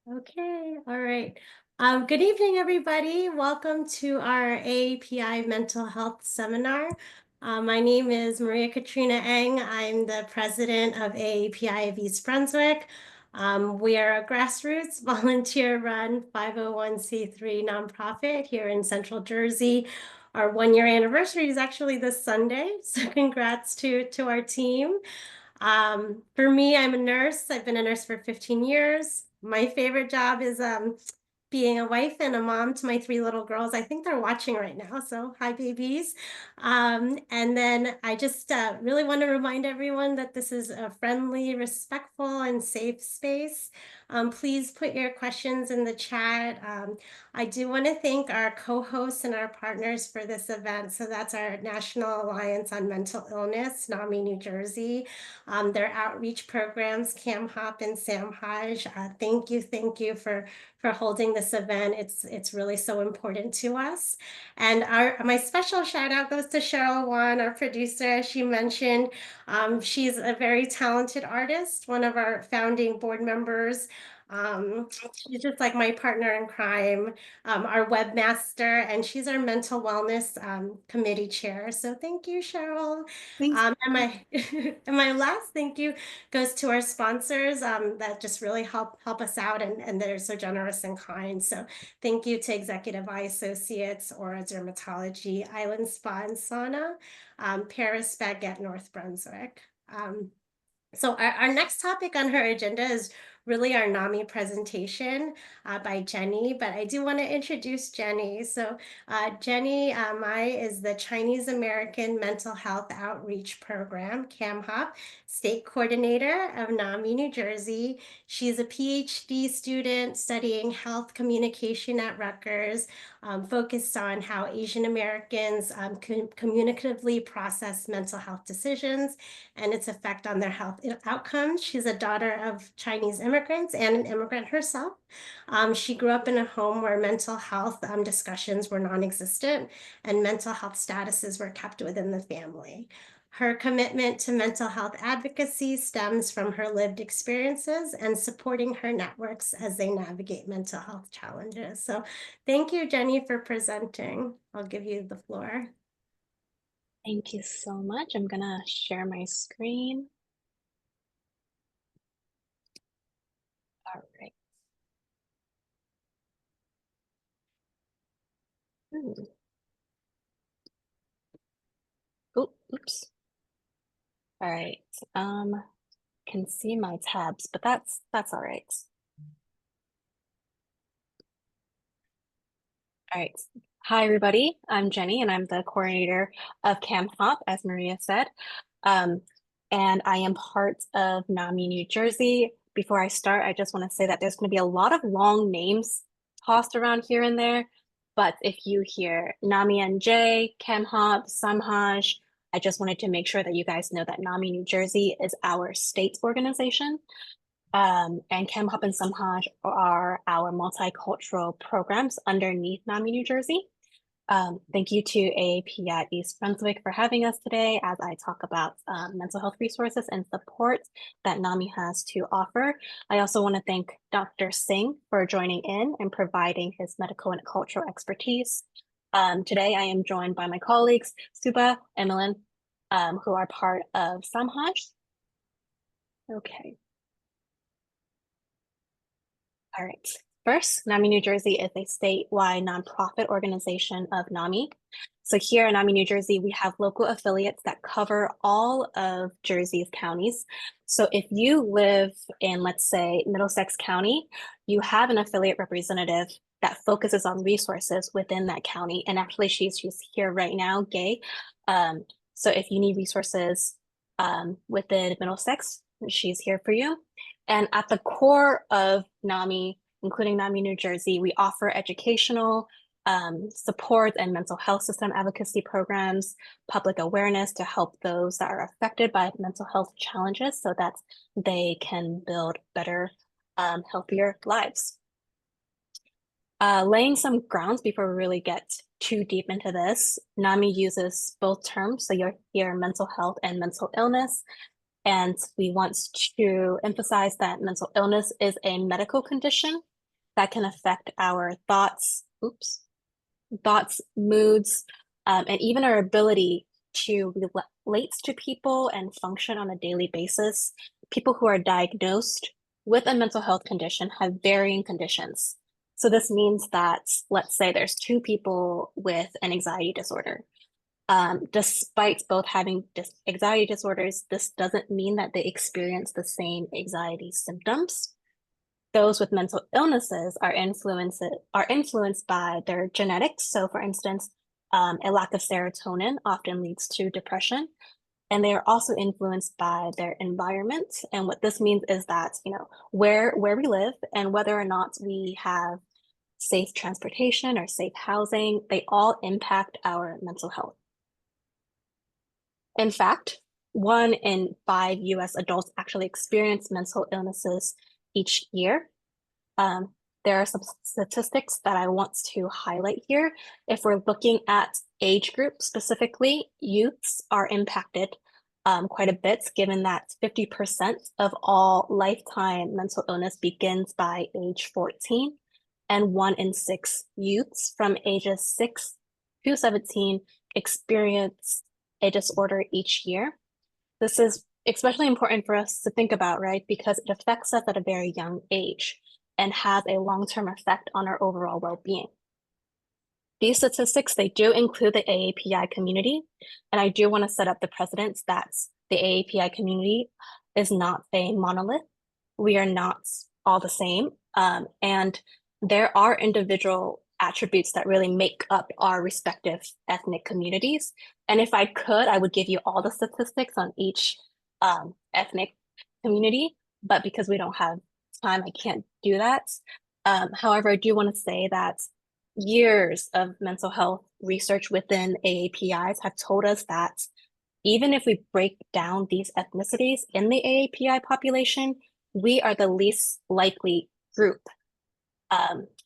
Okay, all right. Good evening, everybody. Welcome to our AAPI Mental Health Seminar. My name is Maria Katrina Eng. I'm the president of AAPI of East Brunswick. We are a grassroots, volunteer-run 501c3 nonprofit here in Central Jersey. Our one-year anniversary is actually this Sunday, so congrats to our team. For me, I'm a nurse. I've been a nurse for 15 years. My favorite job is being a wife and a mom to my three little girls. I think they're watching right now, so hi, babies. And then I just really want to remind everyone that this is a friendly, respectful, and safe space. Please put your questions in the chat. I do want to thank our co-hosts and our partners for this event. So that's our National Alliance on Mental Illness, NAMI, New Jersey. Their outreach programs, CamHop and SamHaj. Thank you for holding this event. It's really so important to us. And my special shout out goes to Cheryl Wan, our producer. As she mentioned, she's a very talented artist, one of our founding board members. She's just like my partner in crime, our webmaster, and she's our mental wellness committee chair. So thank you, Cheryl. Thanks. And my and my last thank you goes to our sponsors that just really help us out and they're so generous and kind. So thank you to Executive Eye Associates, Aura Dermatology, Island Spa and Sauna, Paris Baguette, North Brunswick. So our next topic on her agenda is really our NAMI presentation by Jenny, but I do want to introduce Jenny. So Jenny Mai is the Chinese American Mental Health Outreach Program, CAMHOP, state coordinator of NAMI, New Jersey. She's a PhD student studying health communication at Rutgers, focused on how Asian Americans communicatively process mental health decisions and its effect on their health outcomes. She's a daughter of Chinese immigrants and an immigrant herself. She grew up in a home where mental health discussions were non-existent and mental health statuses were kept within the family. Her commitment to mental health advocacy stems from her lived experiences and supporting her networks as they navigate mental health challenges. So thank you, Jenny, for presenting. I'll give you the floor. Thank you so much. I'm gonna share my screen. All right. Hmm. Oh, oops. All right. Can see my tabs, but that's all right. All right. Hi, everybody. I'm Jenny, and I'm the coordinator of Camp Hop, as Maria said. Um, and I am part of NAMI, New Jersey. Before I start, I just want to say that there's going to be a lot of long names tossed around here and there. But if you hear NAMI NJ, Chem Hop, Samhaj, I just wanted to make sure that you guys know that NAMI, New Jersey is our state organization. And Chem Hop and Samhaj are our multicultural programs underneath NAMI, New Jersey. Thank you to AAP at East Brunswick for having us today as I talk about mental health resources and support that NAMI has to offer. I also want to thank Dr. Singh for joining in and providing his medical and cultural expertise. Today, I am joined by my colleagues, Suba and Milan, who are part of Samhaj. Okay. All right. First, NAMI New Jersey is a statewide nonprofit organization of NAMI. So here in NAMI New Jersey, we have local affiliates that cover all of Jersey's counties. So if you live in, let's say, Middlesex County, you have an affiliate representative that focuses on resources within that county. And actually, she's here right now, Gay. So if you need resources within Middlesex, she's here for you. And at the core of NAMI, including NAMI New Jersey, we offer educational support and mental health system advocacy programs, public awareness to help those that are affected by mental health challenges so that they can build better, healthier lives. Laying some grounds before we really get too deep into this, NAMI uses both terms. So you'll hear mental health and mental illness. And we want to emphasize that mental illness is a medical condition that can affect our thoughts, moods, and even our ability to relate to people and function on a daily basis. People who are diagnosed with a mental health condition have varying conditions. So this means that, let's say there's two people with an anxiety disorder. Despite both having anxiety disorders, this doesn't mean that they experience the same anxiety symptoms. Those with mental illnesses are influenced by their genetics. So, for instance, a lack of serotonin often leads to depression, and they are also influenced by their environment. And what this means is that where we live and whether or not we have safe transportation or safe housing, they all impact our mental health. In fact, 1 in 5 US adults actually experience mental illnesses each year. Um, there are some statistics that I want to highlight here. If we're looking at age groups specifically, youths are impacted quite a bit, given that 50% of all lifetime mental illness begins by age 14, and 1 in 6 youths from ages 6 to 17 experience a disorder each year. This is especially important for us to think about, right? Because it affects us at a very young age and has a long-term effect on our overall well-being. These statistics, they do include the AAPI community, and I do want to set up the precedence that the AAPI community is not a monolith. We are not all the same, and there are individual attributes that really make up our respective ethnic communities. And if I could, I would give you all the statistics on each ethnic community, but because we don't have time, I can't do that. However, I do want to say that years of mental health research within AAPIs have told us that even if we break down these ethnicities in the AAPI population, we are the least likely group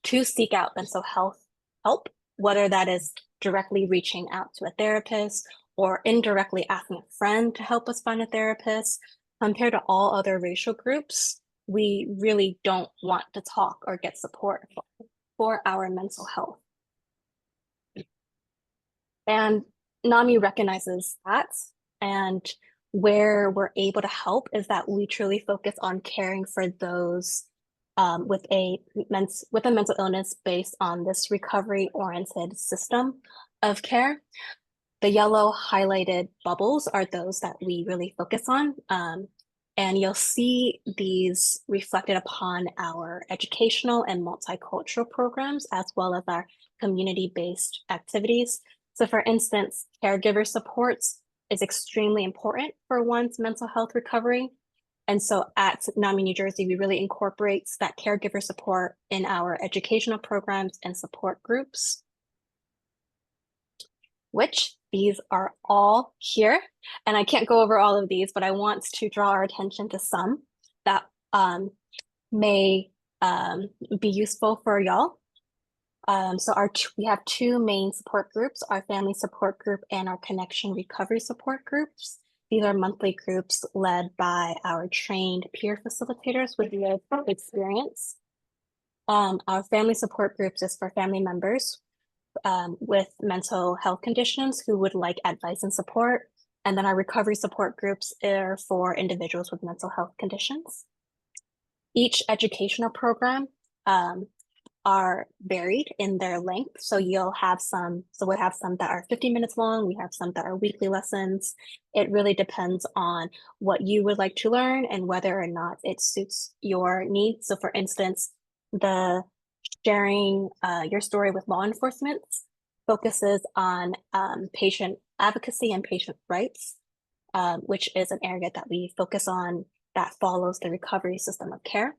to seek out mental health help, whether that is directly reaching out to a therapist or indirectly asking a friend to help us find a therapist. Compared to all other racial groups, we really don't want to talk or get support for our mental health. And NAMI recognizes that. And where we're able to help is that we truly focus on caring for those with a mental illness based on this recovery-oriented system of care. The yellow highlighted bubbles are those that we really focus on. And you'll see these reflected upon our educational and multicultural programs, as well as our community-based activities. So for instance, caregiver support is extremely important for one's mental health recovery. And so at NAMI New Jersey, we really incorporate that caregiver support in our educational programs and support groups, which these are all here. And I can't go over all of these, but I want to draw our attention to some that may be useful for y'all. So we have two main support groups, our family support group and our connection recovery support groups. These are monthly groups led by our trained peer facilitators with lived experience. Our family support groups is for family members with mental health conditions who would like advice and support. And then our recovery support groups are for individuals with mental health conditions. Each educational program are varied in their length. So we'll have some that are 50 minutes long. We have some that are weekly lessons. It really depends on what you would like to learn and whether or not it suits your needs. So for instance, the sharing your story with law enforcement focuses on patient advocacy and patient rights, which is an area that we focus on that follows the recovery system of care.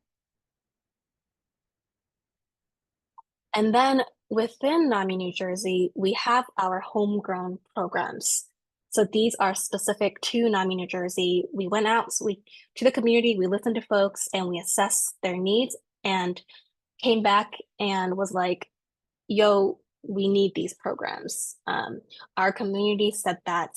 And then within NAMI New Jersey, we have our homegrown programs. So these are specific to NAMI New Jersey. We went out to the community, we listened to folks, and we assessed their needs and came back and was like, yo, we need these programs. Our community said that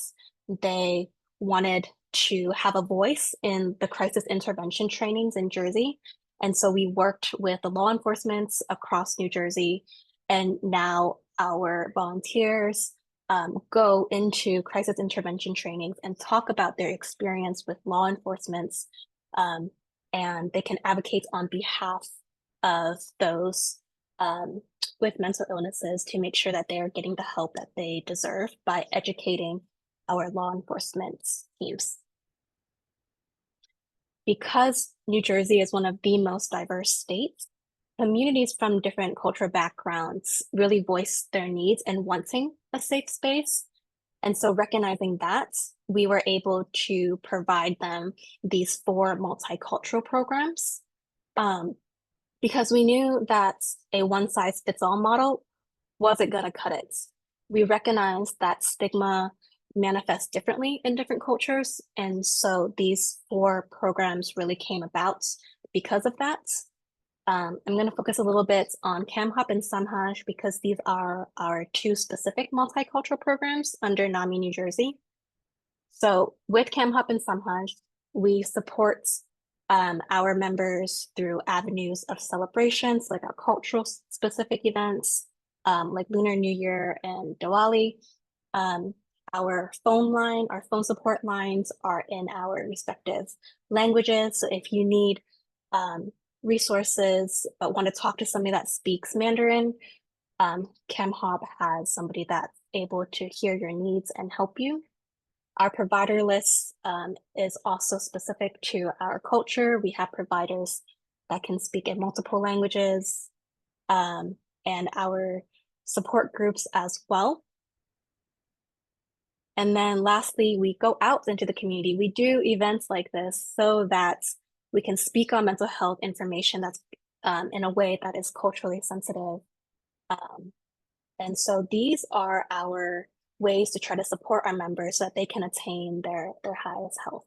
they wanted to have a voice in the crisis intervention trainings in Jersey. And so we worked with the law enforcement across New Jersey, and now our volunteers go into crisis intervention trainings and talk about their experience with law enforcement, um, and they can advocate on behalf of those with mental illnesses to make sure that they are getting the help that they deserve by educating our law enforcement teams. Because New Jersey is one of the most diverse states, communities from different cultural backgrounds really voice their needs and wanting a safe space. And so, recognizing that, we were able to provide them these four multicultural programs, um, because we knew that a one size fits all model wasn't going to cut it. We recognized that stigma manifests differently in different cultures. And so these four programs really came about because of that. I'm going to focus a little bit on CamHop and Samhaj because these are our two specific multicultural programs under NAMI New Jersey. So with CamHop and Samhaj, we support our members through avenues of celebrations like our cultural specific events, like Lunar New Year and Diwali. Um, our phone support lines are in our respective languages. So if you need um, resources but want to talk to somebody that speaks Mandarin, CamHop has somebody that's able to hear your needs and help you. Our provider list is also specific to our culture. We have providers that can speak in multiple languages, um, and our support groups as well. And then lastly, we go out into the community. We do events like this so that we can speak on mental health information that's in a way that is culturally sensitive. Um, and so these are our ways to try to support our members so that they can attain their highest health.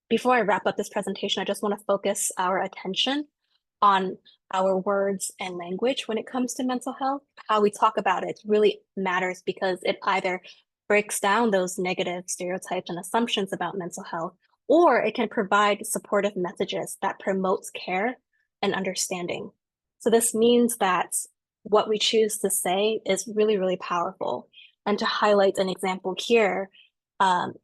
Before I wrap up this presentation, I just want to focus our attention on our words and language when it comes to mental health. How we talk about it really matters because it either breaks down those negative stereotypes and assumptions about mental health, or it can provide supportive messages that promotes care and understanding. So this means that what we choose to say is really, really powerful. And to highlight an example here,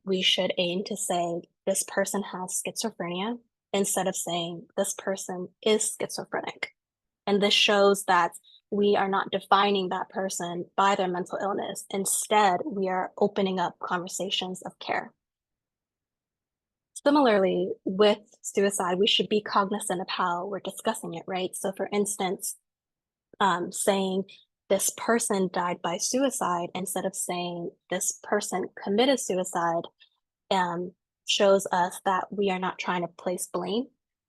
we should aim to say, this person has schizophrenia instead of saying this person is schizophrenic. And this shows that we are not defining that person by their mental illness. Instead, we are opening up conversations of care. Similarly, with suicide, we should be cognizant of how we're discussing it, right? So, for instance, saying this person died by suicide instead of saying this person committed suicide shows us that we are not trying to place blame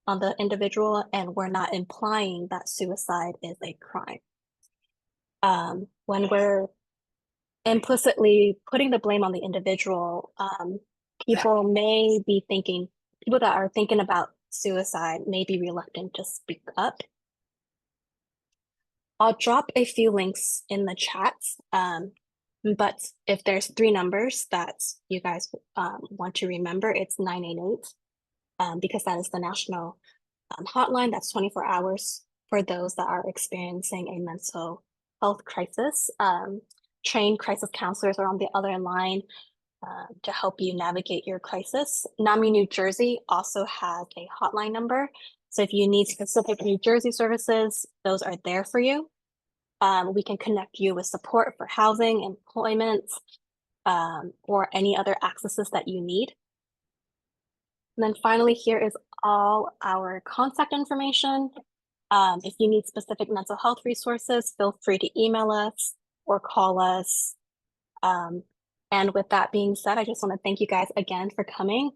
on the individual and we're not implying that suicide is a crime. When we're implicitly putting the blame on the individual, people that are thinking about suicide may be reluctant to speak up. I'll drop a few links in the chat. But if there's three numbers that you guys want to remember, it's 988, because that is the national hotline. That's 24 hours for those that are experiencing a mental health crisis. Trained crisis counselors are on the other line to help you navigate your crisis. NAMI New Jersey also has a hotline number. So if you need specific New Jersey services, those are there for you. We can connect you with support for housing, employment, or any other accesses that you need. And then finally, here is all our contact information. If you need specific mental health resources, feel free to email us or call us. And with that being said, I just want to thank you guys again for coming.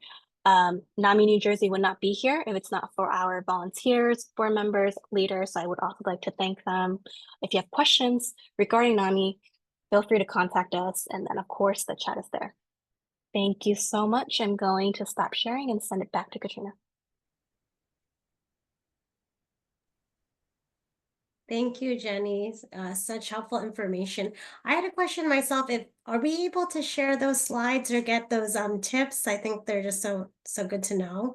NAMI New Jersey would not be here if it's not for our volunteers, board members, leaders. So I would also like to thank them. If you have questions regarding NAMI, feel free to contact us. And then, of course, the chat is there. Thank you so much. I'm going to stop sharing and send it back to Katrina. Thank you, Jenny. Such helpful information. I had a question myself. If are we able to share those slides or get those tips? I think they're just so good to know.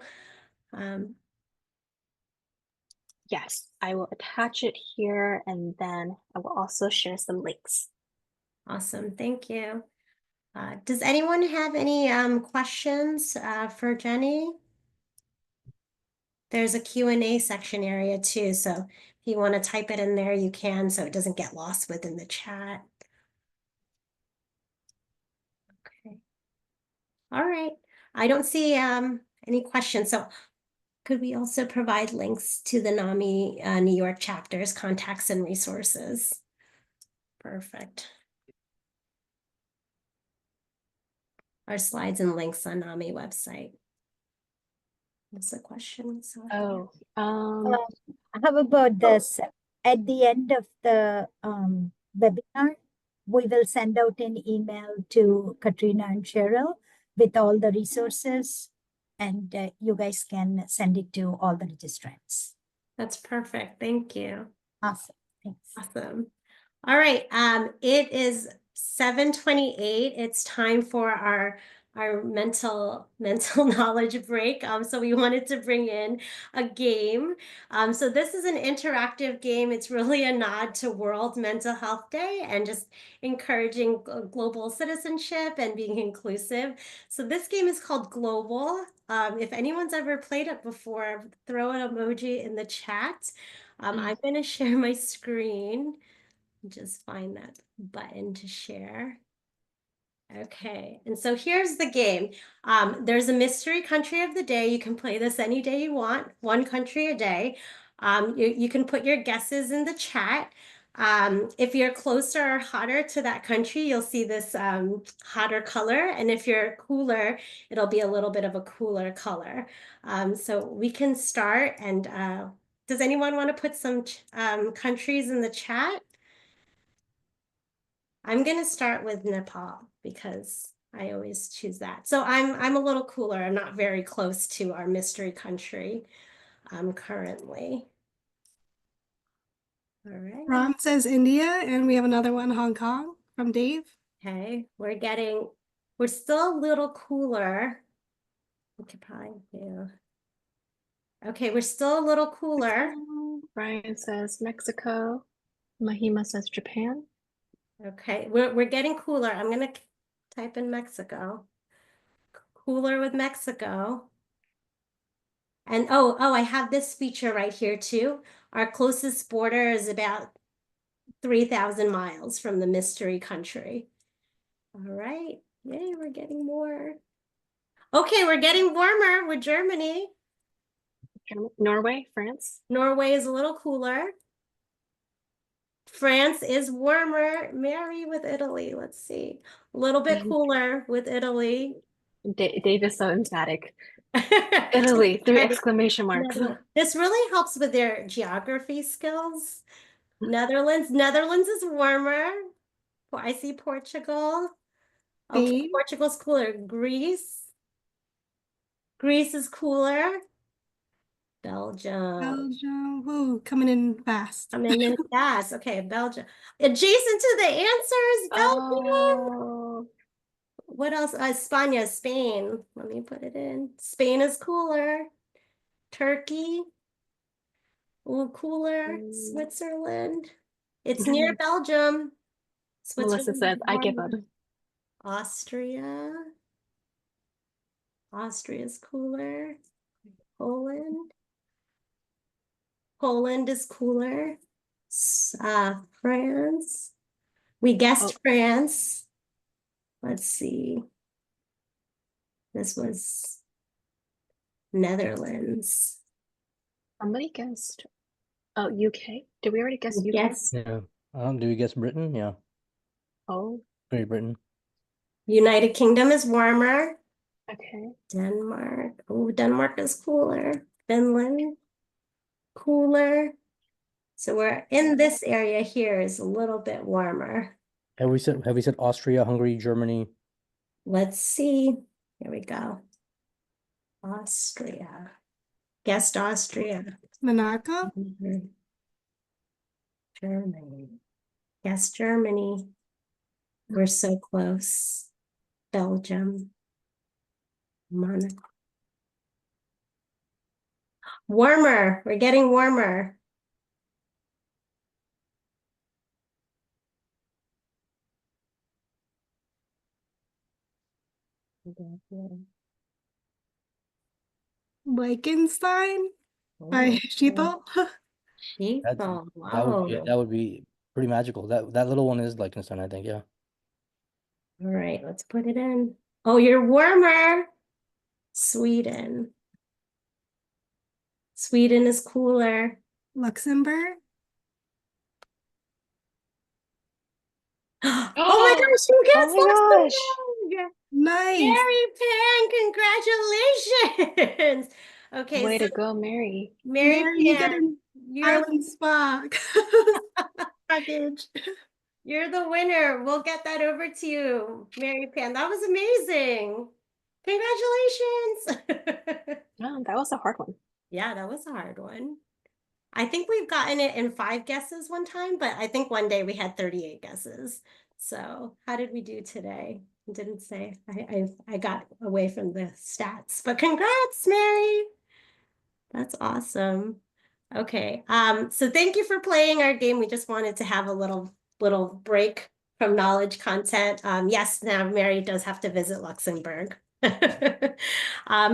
Um, Yes, I will attach it here and then I will also share some links. Awesome, thank you. Does anyone have any questions for Jenny? There's a Q&A section area too, so if you want to type it in there, you can, so it doesn't get lost within the chat. Okay. All right. I don't see any questions. So could we also provide links to the NAMI New York chapters, contacts, and resources? Perfect. Our slides and links on NAMI website. That's a question. So Oh, How about this? At the end of the webinar, we will send out an email to Katrina and Cheryl with all the resources, and you guys can send it to all the registrants. that's perfect. Thank you. Awesome. Thanks. Awesome. All right. It is 7:28. It's time for our mental knowledge break. So we wanted to bring in a game. So this is an interactive game. It's really a nod to World Mental Health Day and just encouraging global citizenship and being inclusive. So this game is called Global. If anyone's ever played it before, throw an emoji in the chat. I'm going to share my screen. Just find that button to share. Okay, and so here's the game. There's a mystery country of the day. You can play this any day you want, one country a day. You can put your guesses in the chat. If you're closer or hotter to that country, you'll see this hotter color. And if you're cooler, it'll be a little bit of a cooler color. So we can start. And does anyone want to put some countries in the chat? I'm gonna start with Nepal because I always choose that. So I'm a little cooler. I'm not very close to our mystery country currently. All right. Ron says India, and we have another one, Hong Kong, from Dave. Okay, we're still a little cooler. We could probably do. Okay, we're still a little cooler. Brian says Mexico. Mahima says Japan. Okay, we're getting cooler. I'm gonna type in Mexico. Cooler with Mexico. And I have this feature right here too. Our closest border is about 3,000 miles from the mystery country. All right. Yay, we're getting more. Okay, we're getting warmer with Germany. Norway, France. Norway is a little cooler. France is warmer. Mary with Italy. Let's see. A little bit cooler with Italy. Dave is so emphatic. Italy, three exclamation marks. This really helps with their geography skills. Netherlands. Netherlands is warmer. I see Portugal. Okay, Spain. Portugal's cooler. Greece. Greece is cooler. Belgium. Belgium. Whoa, coming in fast. I'm in fast. Okay, Belgium. Adjacent to the answers, Belgium. Oh, What else? España, Spain. Let me put it in. Spain is cooler. Turkey. A little cooler. Switzerland. It's near Belgium. Melissa Switzerland says, is I give up. warmer. Austria. Austria's cooler. Poland. Poland is cooler. France. We guessed France. Let's see. This was Netherlands. Somebody guessed. Oh, UK. Did we already guess UK? Yes. Yeah. Do we guess Britain? Yeah. Oh, Great Britain. United Kingdom is warmer. okay. Denmark. Oh, Denmark is cooler. Finland, cooler. So we're in this area here is a little bit warmer. Have we said Austria, Hungary, Germany? Let's see. Here we go. Austria. Guessed Austria. Monaco. Germany. Guess Germany. We're so close. Belgium. Monaco. Warmer. We're getting warmer. Wittgenstein by Oh, Sheetal. That's Sheetal. that Wow. would be pretty magical. That little one is Liechtenstein, I think. Yeah. All right, let's put it in. Oh, you're warmer. Sweden. Sweden is cooler. Luxembourg. Oh my gosh, you Oh guessed my gosh. Luxembourg! Nice. Mary Pan, congratulations. Okay, Way so to go, Mary. Mary Mary, you get Pan, an you're island spa package. you're the winner. We'll get that over to you, Mary Pan. That was amazing. Congratulations. Oh, that was a hard one. Yeah, that was a hard one. I think we've gotten it in 5 guesses one time, but I think one day we had 38 guesses. So how did we do today? Didn't say. I got away from the stats, but congrats, Mary. That's awesome. Okay. So thank you for playing our game. We just wanted to have a little break from knowledge content. Yes, now Mary does have to visit Luxembourg.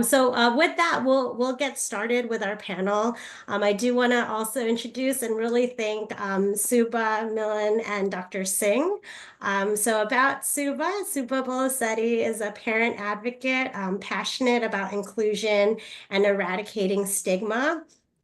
So with that, we'll get started with our panel. I do want to also introduce and really thank Suba, Milan, and Dr. Singh. So about Suba Bolasetti is a parent advocate, passionate about inclusion and eradicating stigma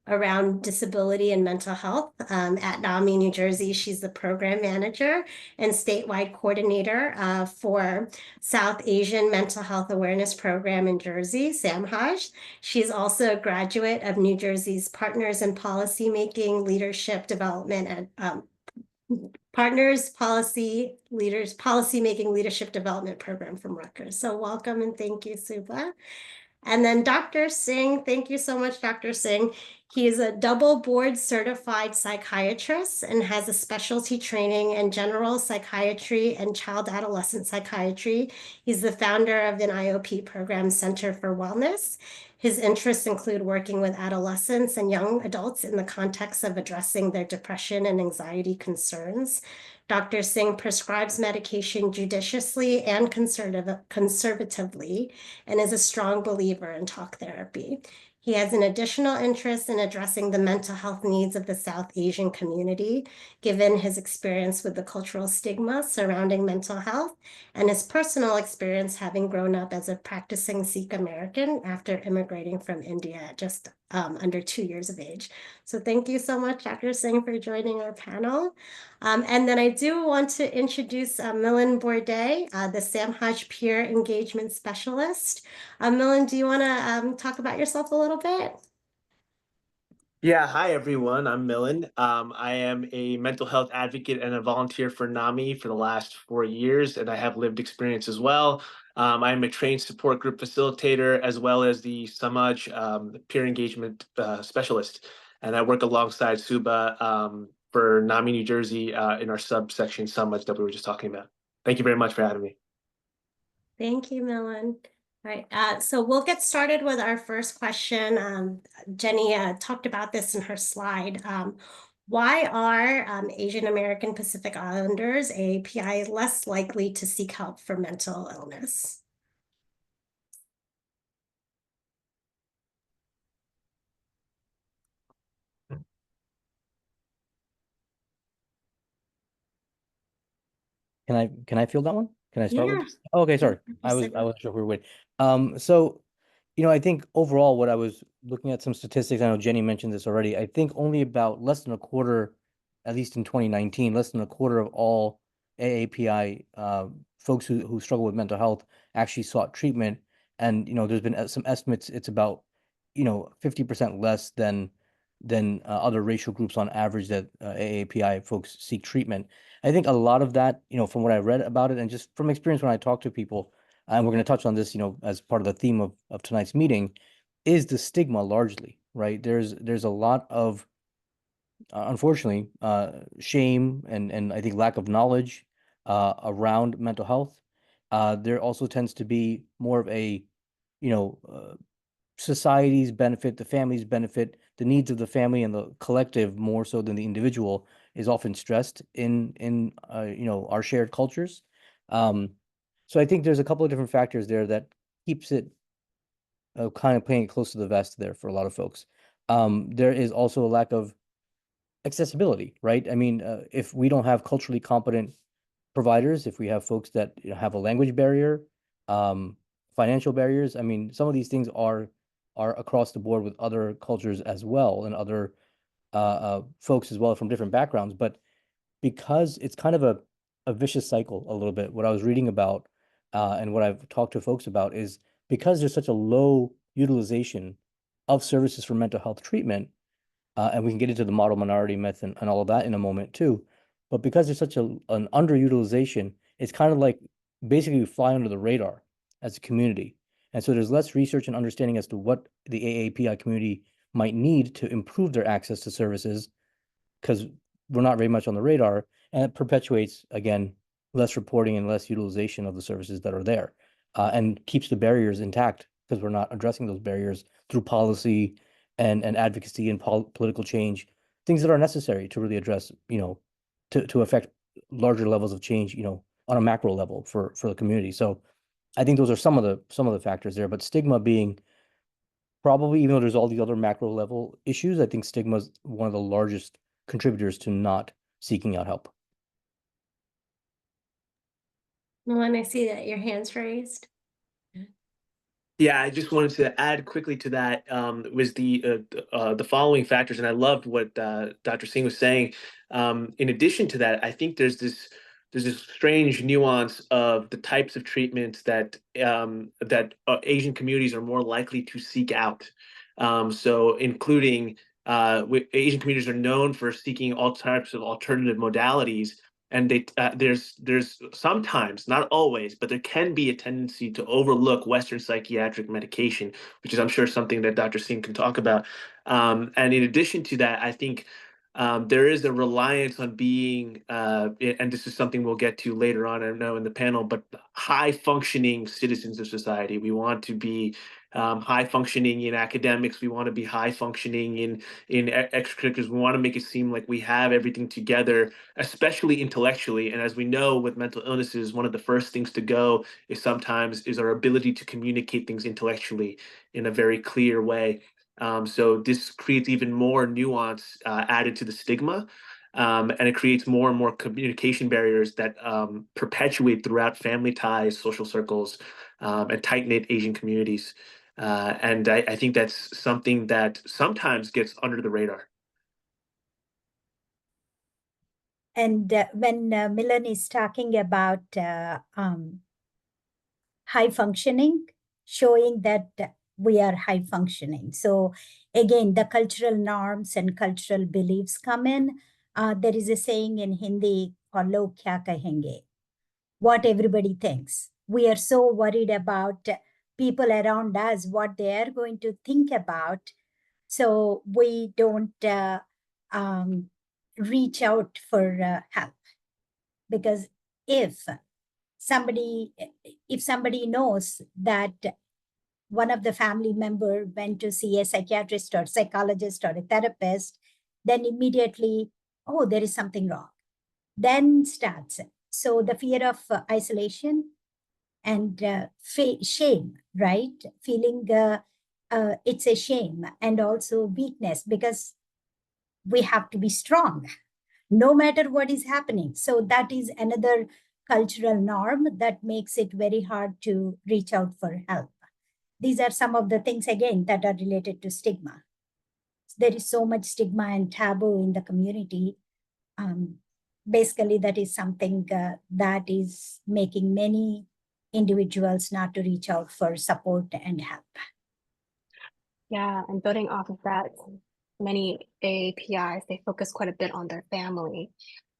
around disability and mental health. At NAMI, New Jersey, she's the program manager and statewide coordinator for South Asian Mental Health Awareness Program in Jersey, SAMHAJ. She's also a graduate of New Jersey's Partners in Policymaking Leadership Development and Partners Policy Leaders Policymaking Leadership Development Program from Rutgers. So welcome and thank you, Suba. And then Dr. Singh, thank you so much, Dr. Singh. He is a double board certified psychiatrist and has a specialty training in general psychiatry and child adolescent psychiatry. He's the founder of an IOP program, Center for Wellness. His interests include working with adolescents and young adults in the context of addressing their depression and anxiety concerns. Dr. Singh prescribes medication judiciously and conservatively and is a strong believer in talk therapy. He has an additional interest in addressing the mental health needs of the South Asian community, given his experience with the cultural stigma surrounding mental health and his personal experience having grown up as a practicing Sikh American after immigrating from India at just under 2 years of age. So thank you so much, Dr. Singh, for joining our panel. And then I do want to introduce Milan Bourdet, the SAMHAJ Peer Engagement Specialist. Milan, do you want to talk about yourself a little bit? Yeah, hi everyone. I'm Milan. I am a mental health advocate and a volunteer for NAMI for the last 4 years, and I have lived experience as well. I'm a trained support group facilitator as well as the Samaj peer engagement specialist, and I work alongside Suba for NAMI New Jersey in our subsection Samaj that we were just talking about. Thank you very much for having me. Thank you, Milan. All right, so we'll get started with our first question. Jenny talked about this in her slide. Why are Asian American Pacific Islanders, AAPI, less likely to seek help for mental illness? Can I field that one? Can I start with? Yeah. Oh, okay, sorry. Dr. I Singh. wasn't sure if we were waiting. So I think overall, what I was looking at some statistics, I know Jenny mentioned this already. I think only about less than a quarter, at least in 2019, less than a quarter of all AAPI folks who struggle with mental health actually sought treatment. And there's been some estimates. It's about 50% less than other racial groups on average that AAPI folks seek treatment. I think a lot of that, from what I read about it and just from experience when I talk to people, and we're going to touch on this, as part of the theme of tonight's meeting, is the stigma largely, right? There's a lot of, unfortunately, shame and I think lack of knowledge around mental health. There also tends to be more of a, society's benefit, the family's benefit, the needs of the family and the collective more so than the individual is often stressed in our shared cultures. So I think there's a couple of different factors there that keeps it kind of playing it close to the vest there for a lot of folks. There is also a lack of accessibility, right? I mean, if we don't have culturally competent providers, if we have folks that have a language barrier, financial barriers, I mean, some of these things are across the board with other cultures as well and other folks as well from different backgrounds. But because it's kind of a vicious cycle a little bit, what I was reading about and what I've talked to folks about is because there's such a low utilization of services for mental health treatment, and we can get into the model minority myth and all of that in a moment too. But because there's such an underutilization, it's kind of like basically we fly under the radar as a community. And so there's less research and understanding as to what the AAPI community might need to improve their access to services because we're not very much on the radar, and it perpetuates, again, less reporting and less utilization of the services that are there, and keeps the barriers intact because we're not addressing those barriers through policy and advocacy and political change, things that are necessary to really address, to affect larger levels of change, on a macro level for the community. So I think those are some of the factors there, but stigma being probably, even though there's all these other macro level issues, I think stigma is one of the largest contributors to not seeking out help. When I see that your hand's raised. Yeah, I just wanted to add quickly to that was the following factors, and I loved what Dr. Singh was saying. In addition to that, I think there's this strange nuance of the types of treatments that Asian communities are more likely to seek out. So, including Asian communities are known for seeking all types of alternative modalities, and there's sometimes, not always, but there can be a tendency to overlook Western psychiatric medication, which is, I'm sure, something that Dr. Singh can talk about. And in addition to that, I think there is a reliance on being, and this is something we'll get to later on, I know, in the panel, but high functioning citizens of society. We want to be high functioning in academics. We want to be high functioning in extracurriculars. We want to make it seem like we have everything together, especially intellectually. And as we know, with mental illnesses, one of the first things to go is our ability to communicate things intellectually in a very clear way. So this creates even more nuance added to the stigma. And it creates more and more communication barriers that perpetuate throughout family ties, social circles, and tight-knit Asian communities. And I think that's something that sometimes gets under the radar. And when Milan is talking about high functioning, showing that we are high functioning. So again, the cultural norms and cultural beliefs come in. There is a saying in Hindi called "Log kya kahenge," what everybody thinks. We are so worried about people around us, what they are going to think about. So we don't reach out for help. Because if somebody knows that one of the family member went to see a psychiatrist or psychologist or a therapist, then immediately, oh, there is something wrong. Then starts. So the fear of isolation and shame, right? Feeling it's a shame, and also weakness, because we have to be strong no matter what is happening. So that is another cultural norm that makes it very hard to reach out for help. These are some of the things, again, that are related to stigma. There is so much stigma and taboo in the community. Basically, that is something that is making many individuals not to reach out for support and help. Yeah, and building off of that, many AAPIs, they focus quite a bit on their family.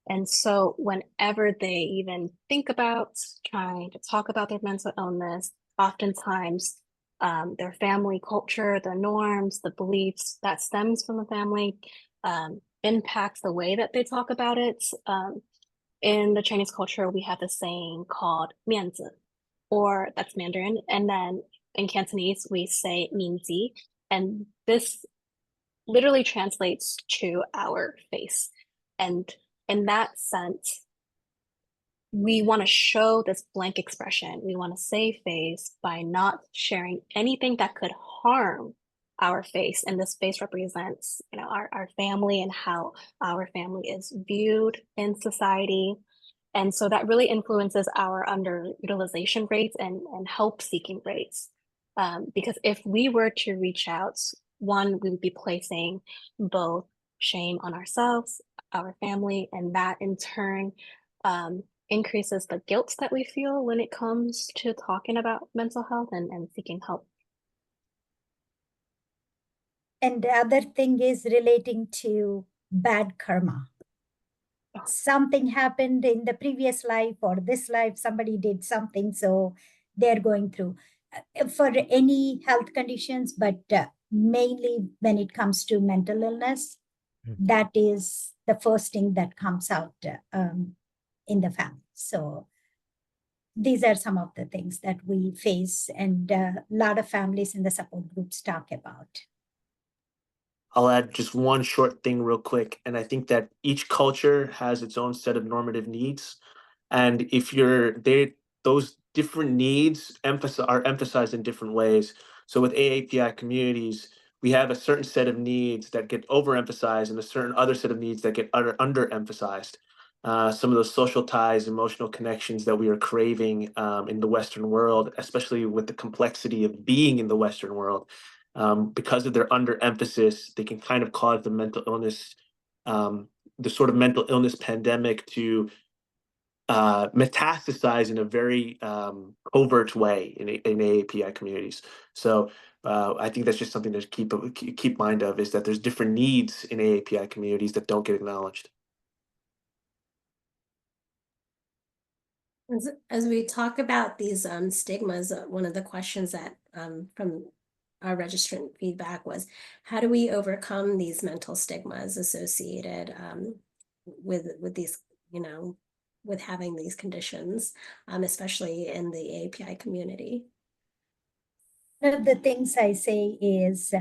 And so whenever they even think about trying to talk about their mental illness, oftentimes their family culture, the norms, the beliefs that stems from the family impacts the way that they talk about it. In the Chinese culture, we have this saying called 面子, or that's Mandarin. And then in Cantonese, we say 面子. And this literally translates to our face. And in that sense, we want to show this blank expression. We want to save face by not sharing anything that could harm our face. And this face represents, our family and how our family is viewed in society. And so that really influences our underutilization rates and help seeking rates. Because if we were to reach out, one, we would be placing both shame on ourselves, our family, and that in turn increases the guilt that we feel when it comes to talking about mental health and seeking help. And the other thing is relating to bad karma. Something happened in the previous life or this life, somebody did something, so they're going through for any health conditions, but mainly when it comes to mental illness, that is the first thing that comes out in the family. So these are some of the things that we face, and a lot of families in the support groups talk about. I'll add just one short thing real quick. And I think that each culture has its own set of normative needs. And if those different needs are emphasized in different ways. So with AAPI communities, we have a certain set of needs that get overemphasized and a certain other set of needs that get underemphasized. Some of those social ties, emotional connections that we are craving in the Western world, especially with the complexity of being in the Western world, because of their underemphasis, they can kind of cause the mental illness, the sort of mental illness pandemic to metastasize in a very covert way in AAPI communities. So I think that's just something to keep mind of, is that there's different needs in AAPI communities that don't get acknowledged. As we talk about these stigmas, one of the questions that from our registrant feedback was, how do we overcome these mental stigmas associated with these, with having these conditions, especially in the API community? One of the things I say is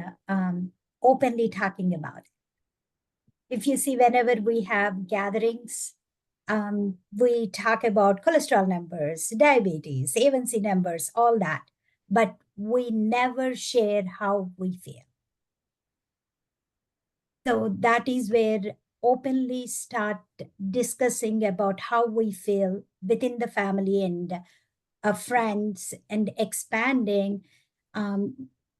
openly talking about it. If you see, whenever we have gatherings, we talk about cholesterol numbers, diabetes, A1C numbers, all that, but we never share how we feel. So that is where openly start discussing about how we feel within the family and friends, and expanding,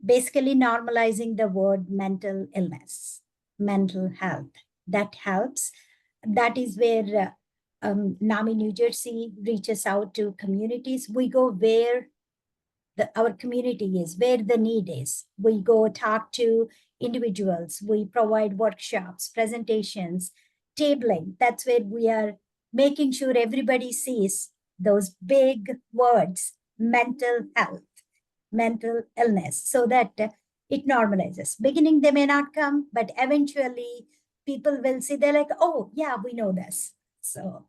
basically normalizing the word mental illness, mental health. That helps. That is where NAMI New Jersey reaches out to communities. We go where our community is, where the need is. We go talk to individuals. We provide workshops, presentations, tabling. That's where we are making sure everybody sees those big words, mental health, mental illness, so that it normalizes. Beginning, they may not come, but eventually people will see, they're like, oh, yeah, we know this. So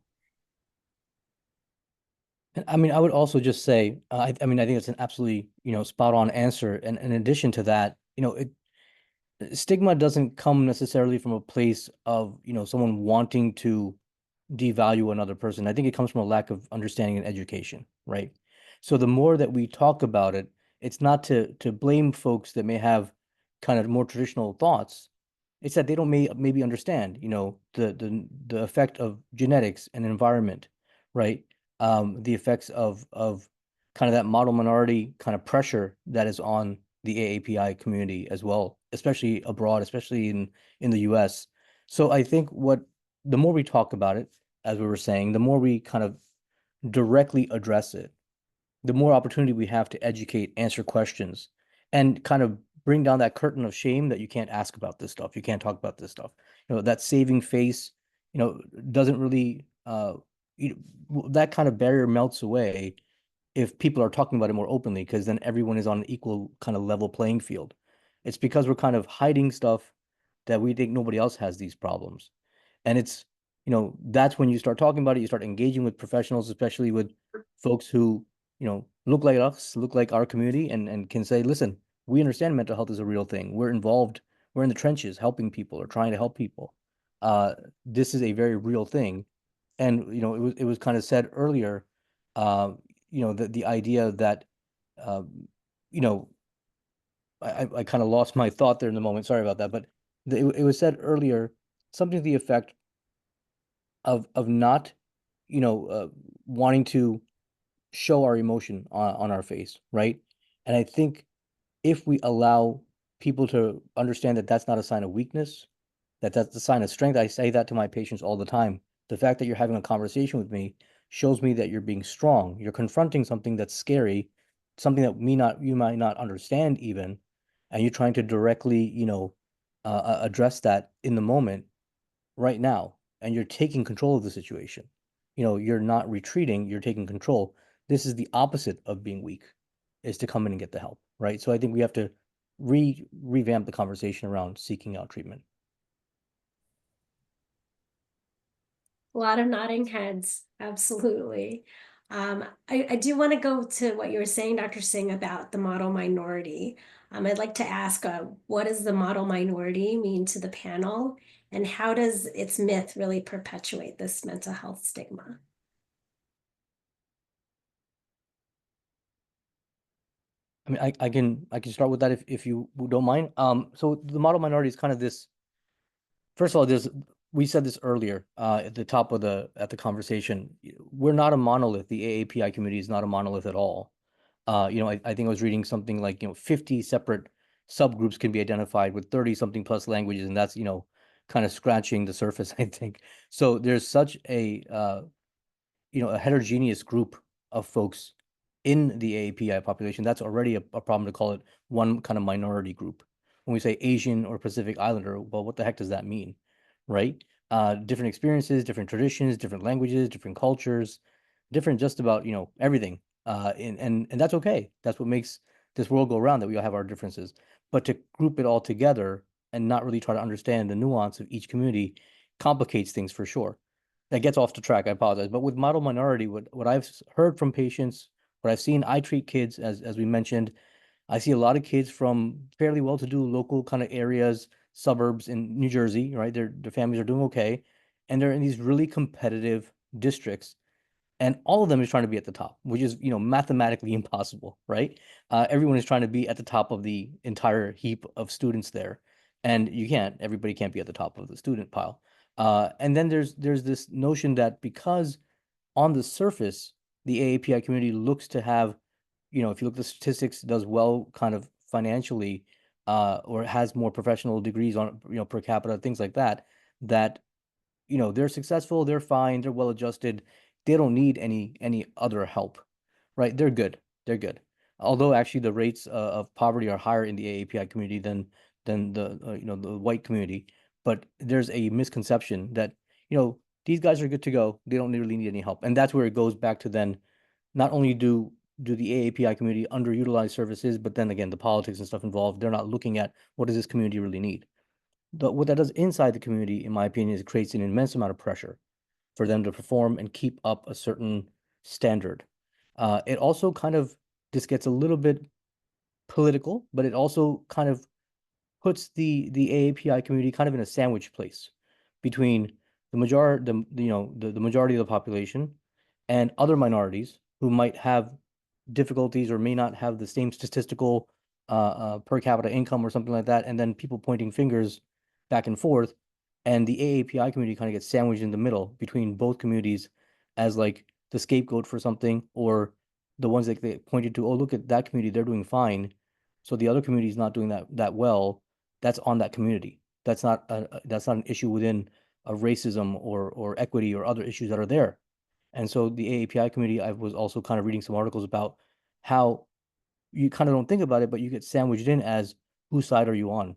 I mean, I would also just say, I mean, I think it's an absolutely, spot on answer. And in addition to that, stigma doesn't come necessarily from a place of, someone wanting to devalue another person. I think it comes from a lack of understanding and education, right? So the more that we talk about it, it's not to blame folks that may have kind of more traditional thoughts. It's that they don't maybe understand, the effect of genetics and environment, right? The effects of kind of that model minority kind of pressure that is on the AAPI community as well, especially abroad, especially in the US. So I think the more we talk about it, as we were saying, the more we kind of directly address it, the more opportunity we have to educate, answer questions, and kind of bring down that curtain of shame that you can't ask about this stuff. You can't talk about this stuff. That saving face, doesn't really, that kind of barrier melts away if people are talking about it more openly, because then everyone is on an equal kind of level playing field. It's because we're kind of hiding stuff that we think nobody else has these problems. And it's, that's when you start talking about it, you start engaging with professionals, especially with folks who, look like us, look like our community, and can say, listen, we understand mental health is a real thing. We're involved, we're in the trenches helping people or trying to help people. This is a very real thing. And, it was kind of said earlier, the idea that, um, you know, I kind of lost my thought there in the moment. Sorry about that. But it was said earlier, something to the effect of not, wanting to show our emotion on our face, right? And I think if we allow people to understand that that's not a sign of weakness, that that's a sign of strength. I say that to my patients all the time. The fact that you're having a conversation with me shows me that you're being strong. You're confronting something that's scary, something that you might not understand even, and you're trying to directly, address that in the moment right now, and you're taking control of the situation. You're not retreating, you're taking control. This is the opposite of being weak, is to come in and get the help, right? So I think we have to revamp the conversation around seeking out treatment. A lot of nodding heads, absolutely. I do want to go to what you were saying, Dr. Singh, about the model minority. I'd like to ask, what does the model minority mean to the panel, and how does its myth really perpetuate this mental health stigma? I mean, I can start with that if you don't mind. So the model minority is kind of this. First of all, we said this earlier at the top of the conversation. We're not a monolith. The AAPI community is not a monolith at all. I think I was reading something like 50 separate subgroups can be identified with 30 something plus languages, and that's kind of scratching the surface, I think. So there's such a heterogeneous group of folks in the AAPI population. That's already a problem to call it one kind of minority group. When we say Asian or Pacific Islander, well, what the heck does that mean, right? Different experiences, different traditions, different languages, different cultures, different just about everything. And that's okay. That's what makes this world go around, that we all have our differences. But to group it all together and not really try to understand the nuance of each community complicates things for sure. That gets off the track. I apologize. But with model minority, what I've heard from patients, what I've seen, I treat kids, as we mentioned. I see a lot of kids from fairly well-to-do local kind of areas, suburbs in New Jersey, right? Their families are doing okay, and they're in these really competitive districts, and all of them is trying to be at the top, which is mathematically impossible, right? Everyone is trying to be at the top of the entire heap of students there, and you can't. Everybody can't be at the top of the student pile. And then there's this notion that because on the surface the AAPI community looks to have, if you look at the statistics, does well kind of financially, or has more professional degrees on per capita, things like that, that they're successful, they're fine, they're well adjusted, they don't need any other help, right? They're good. They're good. Although actually the rates of poverty are higher in the AAPI community than the the white community, but there's a misconception that these guys are good to go. They don't really need any help, and that's where it goes back to then. Not only do the AAPI community underutilize services, but then again the politics and stuff involved. They're not looking at what does this community really need. What that does inside the community, in my opinion, is it creates an immense amount of pressure for them to perform and keep up a certain standard. It also kind of, this gets a little bit political, but it also kind of puts the AAPI community kind of in a sandwich place between the majority of the population and other minorities who might have difficulties or may not have the same statistical per capita income or something like that, and then people pointing fingers back and forth, and the AAPI community kind of gets sandwiched in the middle between both communities as like the scapegoat for something, or the ones that they pointed to, oh, look at that community, they're doing fine, so the other community is not doing that well. That's on that community. That's not an issue within a racism or equity or other issues that are there. And so the AAPI community, I was also kind of reading some articles about how you kind of don't think about it, but you get sandwiched in as, whose side are you on?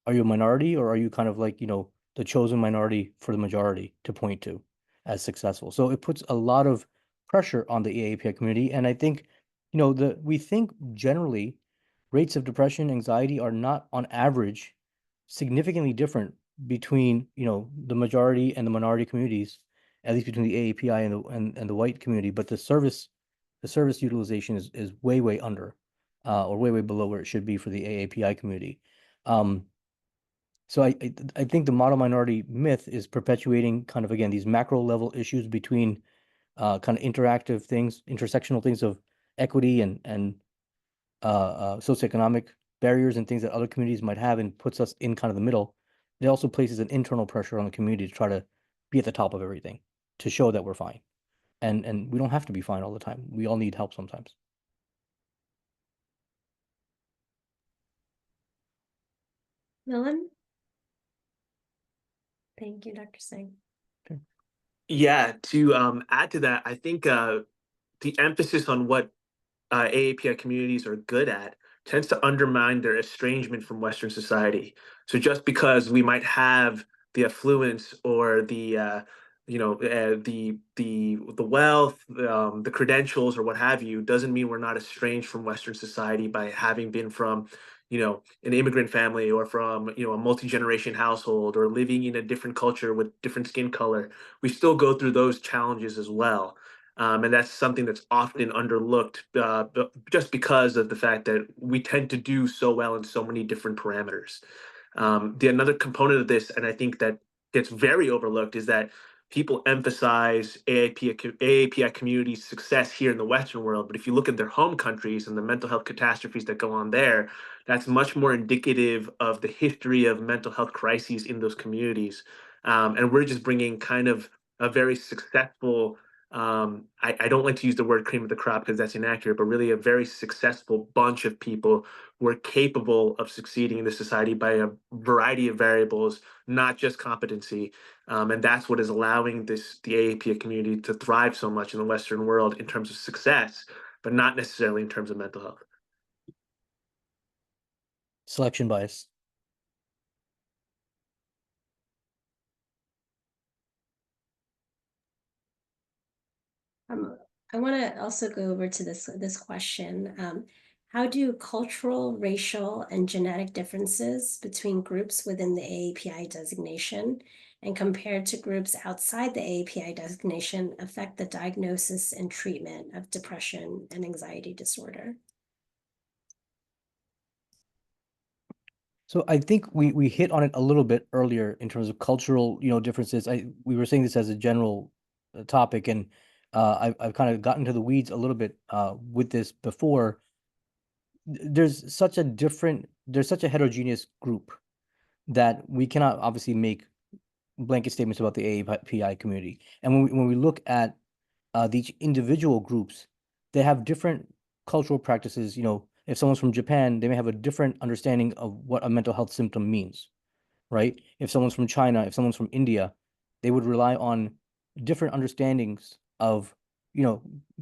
Are you a minority, or are you kind of like, the chosen minority for the majority to point to as successful? So it puts a lot of pressure on the AAPI community. And I think, we think generally rates of depression, anxiety are not on average significantly different between, the majority and the minority communities, at least between the AAPI and the white community. But the service utilization is way under, or way below where it should be for the AAPI community. So I think the model minority myth is perpetuating kind of, again, these macro level issues between kind of interactive things, intersectional things of equity and socioeconomic barriers and things that other communities might have, and puts us in kind of the middle. It also places an internal pressure on the community to try to be at the top of everything, to show that we're fine. And we don't have to be fine all the time. We all need help sometimes. Millen? Thank you, Dr. Singh. Yeah, to add to that, I think the emphasis on what AAPI communities are good at tends to undermine their estrangement from Western society. So just because we might have the affluence or the wealth, the credentials, or what have you, doesn't mean we're not estranged from Western society by having been from, an immigrant family, or from, a multi-generation household, or living in a different culture with different skin color. We still go through those challenges as well. And that's something that's often underlooked, just because of the fact that we tend to do so well in so many different parameters. The another component of this, and I think that gets very overlooked, is that people emphasize AAPI communities' success here in the Western world. But if you look at their home countries and the mental health catastrophes that go on there, that's much more indicative of the history of mental health crises in those communities. And we're just bringing kind of a very successful, I don't like to use the word cream of the crop because that's inaccurate, but really a very successful bunch of people who are capable of succeeding in this society by a variety of variables, not just competency. And that's what is allowing the AAPI community to thrive so much in the Western world in terms of success, but not necessarily in terms of mental health. Selection bias. I want to also go over to this question. How do cultural, racial, and genetic differences between groups within the AAPI designation and compared to groups outside the AAPI designation affect the diagnosis and treatment of depression and anxiety disorder? So I think we hit on it a little bit earlier in terms of cultural, differences. We were saying this as a general topic, and I've kind of gotten to the weeds a little bit with this before. There's such a heterogeneous group that we cannot obviously make blanket statements about the AAPI community. And when we look at these individual groups, they have different cultural practices. If someone's from Japan, they may have a different understanding of what a mental health symptom means, right? If someone's from China, if someone's from India, they would rely on different understandings of,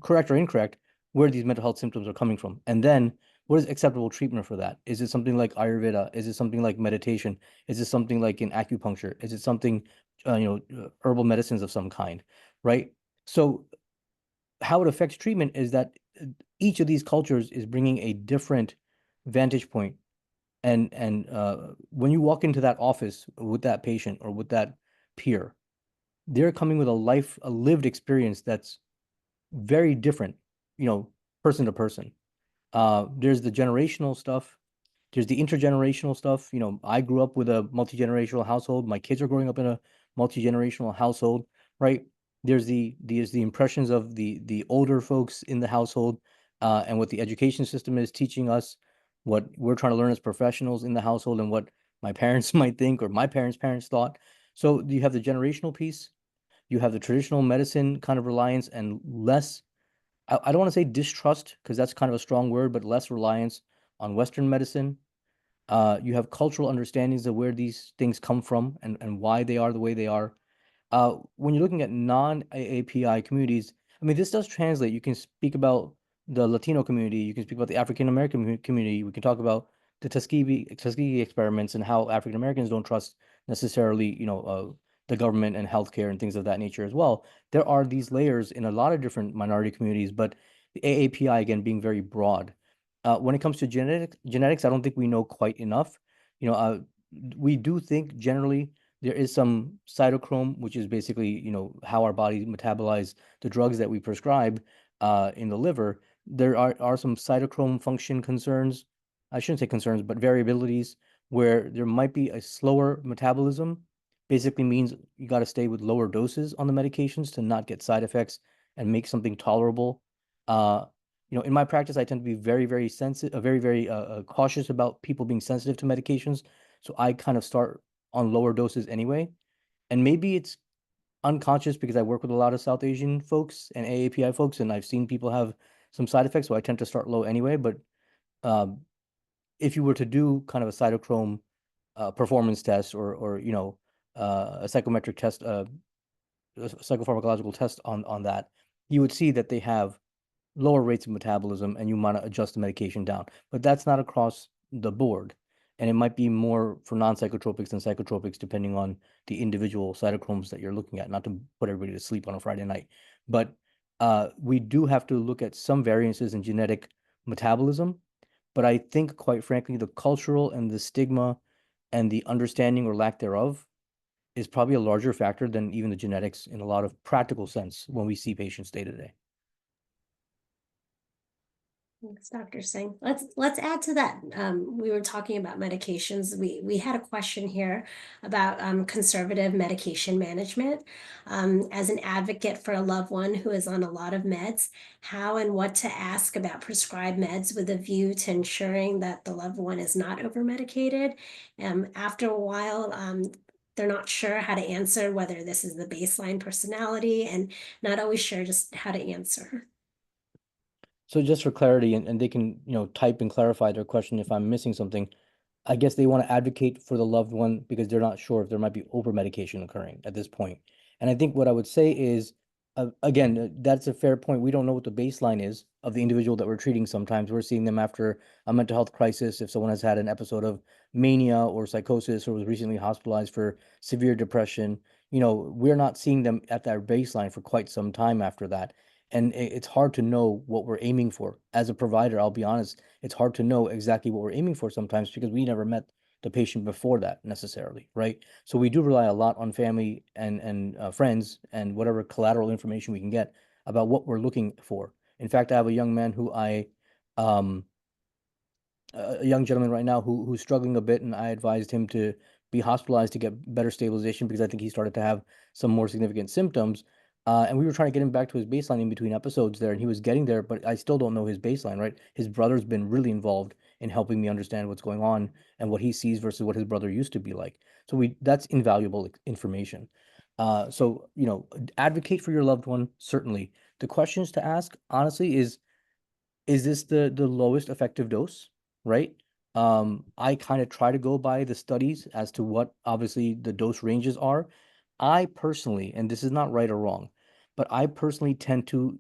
correct or incorrect, where these mental health symptoms are coming from. And then what is acceptable treatment for that? Is it something like Ayurveda? Is it something like meditation? Is it something like in acupuncture? Is it something, herbal medicines of some kind, right? So how it affects treatment is that each of these cultures is bringing a different vantage point, and when you walk into that office with that patient or with that peer, they're coming with a lived experience that's very different, person to person. There's the generational stuff. There's the intergenerational stuff. I grew up with a multi-generational household. My kids are growing up in a multi-generational household, right? There's the impressions of the older folks in the household, and what the education system is teaching us, what we're trying to learn as professionals in the household, and what my parents might think or my parents thought. So you have the generational piece, you have the traditional medicine kind of reliance, and less, I don't want to say distrust because that's kind of a strong word, but less reliance on Western medicine. You have cultural understandings of where these things come from and why they are the way they are. When you're looking at non-AAPI communities, I mean, this does translate. You can speak about the Latino community, you can speak about the African American community, we can talk about the Tuskegee experiments and how African Americans don't trust necessarily, the government and healthcare and things of that nature as well. There are these layers in a lot of different minority communities, but the AAPI, again, being very broad. When it comes to genetics, I don't think we know quite enough. We do think generally there is some cytochrome, which is basically, how our body metabolize the drugs that we prescribe in the liver. There are some cytochrome function concerns. I shouldn't say concerns, but variabilities where there might be a slower metabolism. Basically means you got to stay with lower doses on the medications to not get side effects and make something tolerable. In my practice, I tend to be very, very sensitive, very cautious about people being sensitive to medications. So I kind of start on lower doses anyway. And maybe it's unconscious because I work with a lot of South Asian folks and AAPI folks, and I've seen people have some side effects, so I tend to start low anyway. But um, if you were to do kind of a cytochrome performance test or a psychometric test, a psychopharmacological test on that, you would see that they have lower rates of metabolism and you want to adjust the medication down. But that's not across the board. And it might be more for non-psychotropics than psychotropics, depending on the individual cytochromes that you're looking at, not to put everybody to sleep on a Friday night. But we do have to look at some variances in genetic metabolism. But I think, quite frankly, the cultural and the stigma and the understanding or lack thereof is probably a larger factor than even the genetics in a lot of practical sense when we see patients day to day. Thanks, Dr. Singh. Let's add to that. We were talking about medications. We had a question here about conservative medication management. As an advocate for a loved one who is on a lot of meds, how and what to ask about prescribed meds with a view to ensuring that the loved one is not over medicated. After a while, they're not sure how to answer whether this is the baseline personality and not always sure just how to answer. So just for clarity, and they can, type and clarify their question if I'm missing something. I guess they want to advocate for the loved one because they're not sure if there might be over medication occurring at this point. And I think what I would say is, again, that's a fair point. We don't know what the baseline is of the individual that we're treating. Sometimes we're seeing them after a mental health crisis. If someone has had an episode of mania or psychosis or was recently hospitalized for severe depression, we're not seeing them at that baseline for quite some time after that. And it's hard to know what we're aiming for. As a provider, I'll be honest, it's hard to know exactly what we're aiming for sometimes because we never met the patient before that necessarily, right? So we do rely a lot on family and friends and whatever collateral information we can get about what we're looking for. In fact, I have a young man who um, a young gentleman right now who's struggling a bit, and I advised him to be hospitalized to get better stabilization because I think he started to have some more significant symptoms. And we were trying to get him back to his baseline in between episodes there, and he was getting there, but I still don't know his baseline, right? His brother's been really involved in helping me understand what's going on and what he sees versus what his brother used to be like. So that's invaluable information. So, advocate for your loved one, certainly. The questions to ask, honestly, is this the lowest effective dose, right? I kind of try to go by the studies as to what obviously the dose ranges are. I personally, and this is not right or wrong, but I personally tend to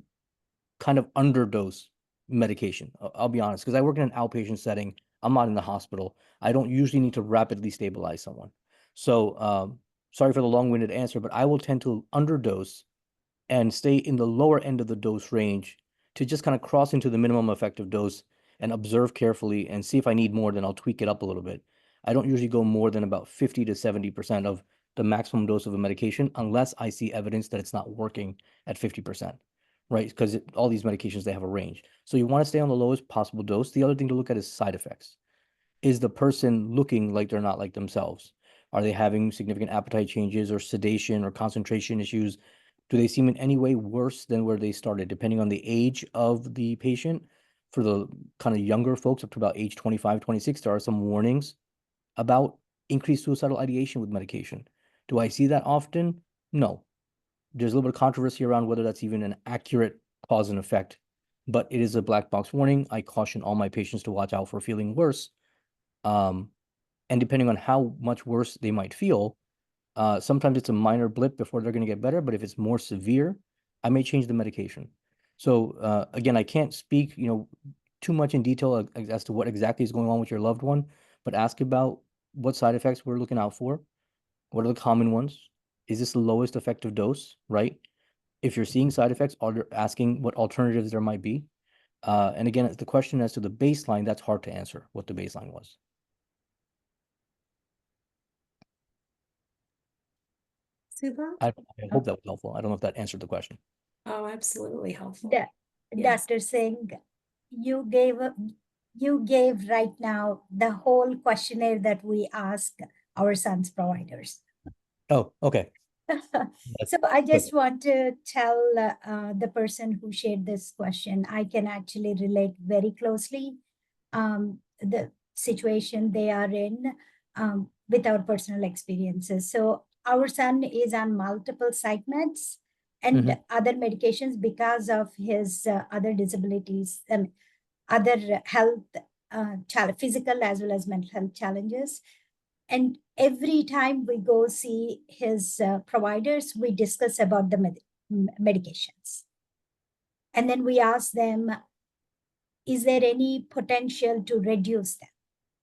kind of underdose medication. I'll be honest, because I work in an outpatient setting. I'm not in the hospital. I don't usually need to rapidly stabilize someone. So, sorry for the long-winded answer, but I will tend to underdose and stay in the lower end of the dose range to just kind of cross into the minimum effective dose and observe carefully and see if I need more, then I'll tweak it up a little bit. I don't usually go more than about 50 to 70% of the maximum dose of a medication unless I see evidence that it's not working at 50%, right? Because all these medications, they have a range. So you want to stay on the lowest possible dose. The other thing to look at is side effects. Is the person looking like they're not like themselves? Are they having significant appetite changes or sedation or concentration issues? Do they seem in any way worse than where they started, depending on the age of the patient? For the kind of younger folks up to about age 25, 26, there are some warnings about increased suicidal ideation with medication. Do I see that often? No. There's a little bit of controversy around whether that's even an accurate cause and effect, but it is a black box warning. I caution all my patients to watch out for feeling worse. And depending on how much worse they might feel, sometimes it's a minor blip before they're going to get better, but if it's more severe, I may change the medication. So again, I can't speak, too much in detail as to what exactly is going on with your loved one, but ask about what side effects we're looking out for. What are the common ones? Is this the lowest effective dose, right? If you're seeing side effects, asking what alternatives there might be. And again, the question as to the baseline, that's hard to answer what the baseline was. Subha? I hope that was helpful. I don't know if that answered the question. Oh, absolutely helpful. Da- Yes. Dr. Singh, you gave you gave right now the whole questionnaire that we ask our son's providers. Oh, okay. So I That's just want to tell the person who shared this question, I can actually relate very closely the situation they are in with our personal experiences. So our son is on multiple psych meds and Mhm. other medications because of his other disabilities and other health physical as well as mental health challenges. And every time we go see his providers, we discuss about the medications. And then we ask them, is there any potential to reduce them?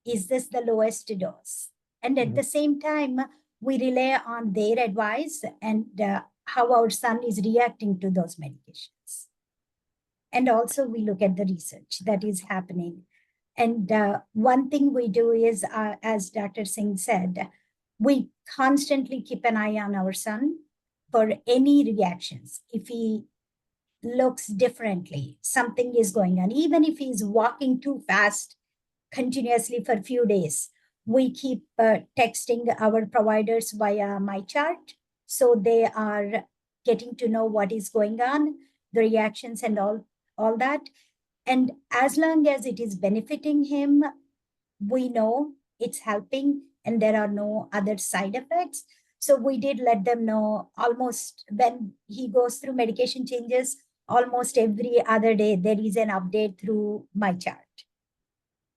Is this the lowest dose? And at Mhm. the same time, we rely on their advice and how our son is reacting to those medications. And also we look at the research that is happening. And one thing we do is, as Dr. Singh said, we constantly keep an eye on our son for any reactions. If he looks differently, something is going on. Even if he's walking too fast continuously for a few days, we keep texting our providers via my chart. So they are getting to know what is going on, the reactions and all that. And as long as it is benefiting him, we know it's helping and there are no other side effects. So we did let them know almost when he goes through medication changes, almost every other day, there is an update through my chart.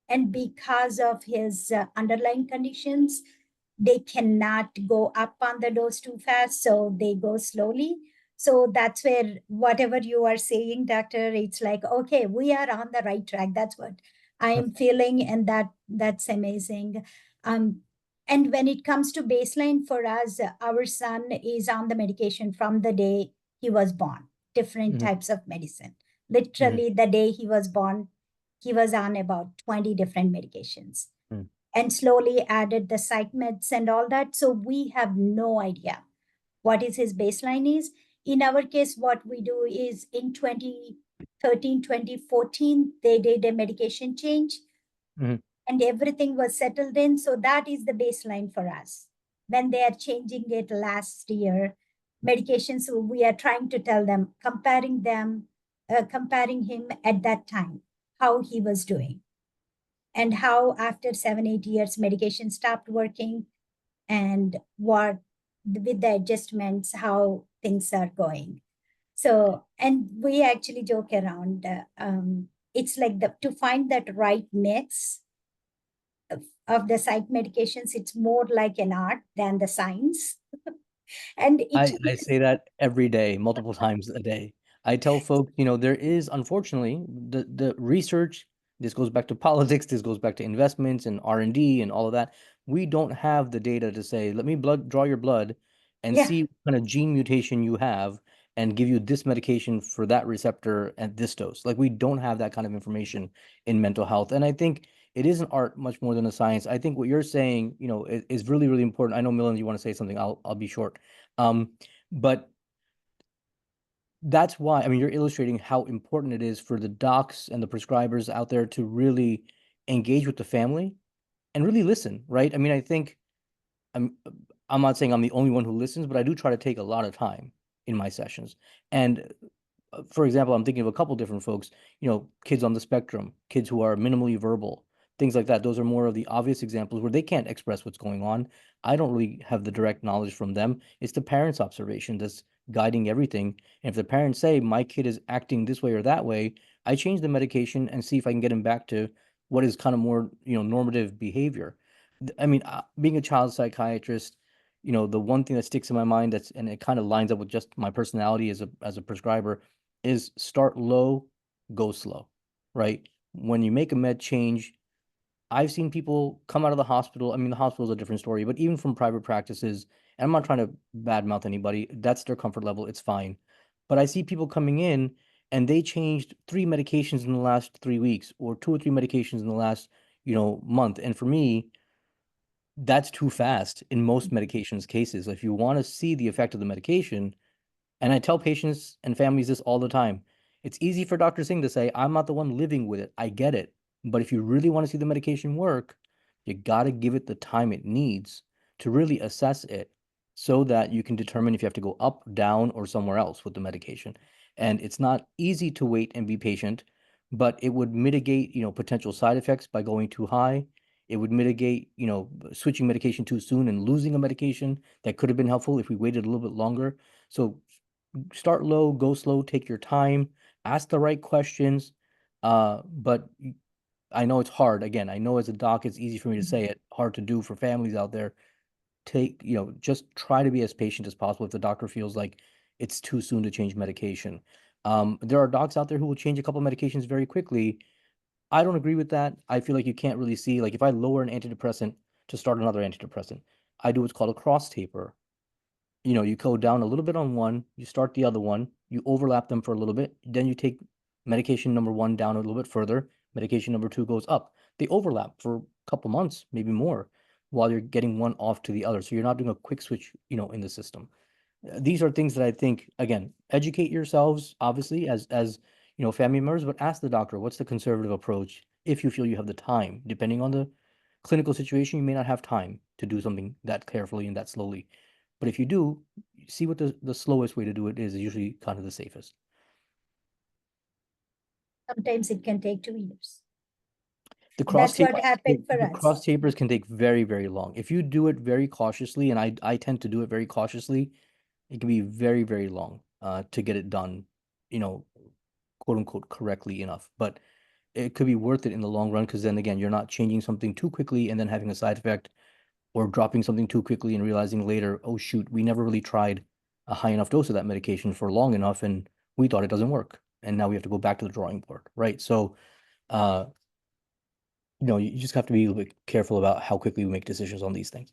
And because of his underlying conditions, they cannot go up on the dose too fast, so they go slowly. So that's where whatever you are saying, doctor, it's like, okay, we are on the right track. That's what I am feeling, and that's amazing. Um, and when it comes to baseline for us, our son is on the medication from the day he was born, different Mhm. types of medicine. Mhm. Literally, the day he was born, he was on about 20 different medications Mm. and slowly added the psych meds and all that. So we have no idea what is his baseline is. In our case, what we do is in 2013, 2014, they did a medication change Mhm. and everything was settled in. So that is the baseline for us. When they are changing it last year, medications, so we are trying to tell them, comparing him at that time, how he was doing and how after 7, 8 years medication stopped working and what with the adjustments how things are going. So and we actually joke around, it's like to find that right mix of the psych medications, it's more like an art than the science. And it I say that every day, multiple times a day. I tell folks, there is unfortunately the research, this goes back to politics, this goes back to investments and R&D and all of that. We don't have the data to say, let me draw your blood and yeah. see what kind of gene mutation you have and give you this medication for that receptor at this dose. Like we don't have that kind of information in mental health. And I think it is an art much more than a science. I think what you're saying, is really, really important. I know, Millen, you want to say something. I'll be short. Um, but that's why, I mean, you're illustrating how important it is for the docs and the prescribers out there to really engage with the family and really listen, right? I mean, I think I'm I'm not saying I'm the only one who listens, but I do try to take a lot of time in my sessions. And for example, I'm thinking of a couple different folks, kids on the spectrum, kids who are minimally verbal, things like that. Those are more of the obvious examples where they can't express what's going on. I don't really have the direct knowledge from them. It's the parents' observation that's guiding everything. And if the parents say, my kid is acting this way or that way, I change the medication and see if I can get him back to what is kind of more, normative behavior. I mean, being a child psychiatrist, the one thing that sticks in my mind and it kind of lines up with just my personality as a prescriber is start low, go slow, right? When you make a med change, I've seen people come out of the hospital. I mean, the hospital is a different story, but even from private practices, and I'm not trying to badmouth anybody, that's their comfort level, it's fine. But I see people coming in and they changed 3 medications in the last 3 weeks or 2 or 3 medications in the last, month. And for me, that's too fast in most medications cases. If you want to see the effect of the medication, and I tell patients and families this all the time. It's easy for Dr. Singh to say, I'm not the one living with it. I get it. But if you really want to see the medication work, you got to give it the time it needs to really assess it so that you can determine if you have to go up, down, or somewhere else with the medication. And it's not easy to wait and be patient, but it would mitigate, potential side effects by going too high. It would mitigate, switching medication too soon and losing a medication that could have been helpful if we waited a little bit longer. So start low, go slow, take your time, ask the right questions. But I know it's hard. Again, I know as a doc, it's easy for me to say it, hard to do for families out there. Just try to be as patient as possible if the doctor feels like it's too soon to change medication. There are docs out there who will change a couple medications very quickly. I don't agree with that. I feel like you can't really see, like if I lower an antidepressant to start another antidepressant, I do what's called a cross taper. You go down a little bit on one, you start the other one, you overlap them for a little bit, then you take medication number one down a little bit further, medication number two goes up. They overlap for a couple months, maybe more, while you're getting one off to the other. So you're not doing a quick switch, in the system. These are things that I think, again, educate yourselves, obviously, as family members, but ask the doctor, what's the conservative approach if you feel you have the time. Depending on the clinical situation, you may not have time to do something that carefully and that slowly. But if you do, see what the slowest way to do it is usually kind of the safest. Sometimes it can take 2 years. The cross That's what tapers, happened for the us. cross tapers can take very, very long. If you do it very cautiously, and I tend to do it very cautiously, it can be very, very long to get it done, quote unquote, correctly enough. But it could be worth it in the long run because then again, you're not changing something too quickly and then having a side effect, or dropping something too quickly and realizing later, oh shoot, we never really tried a high enough dose of that medication for long enough and we thought it doesn't work. And now we have to go back to the drawing board, right? So, uh, you just have to be a little bit careful about how quickly we make decisions on these things.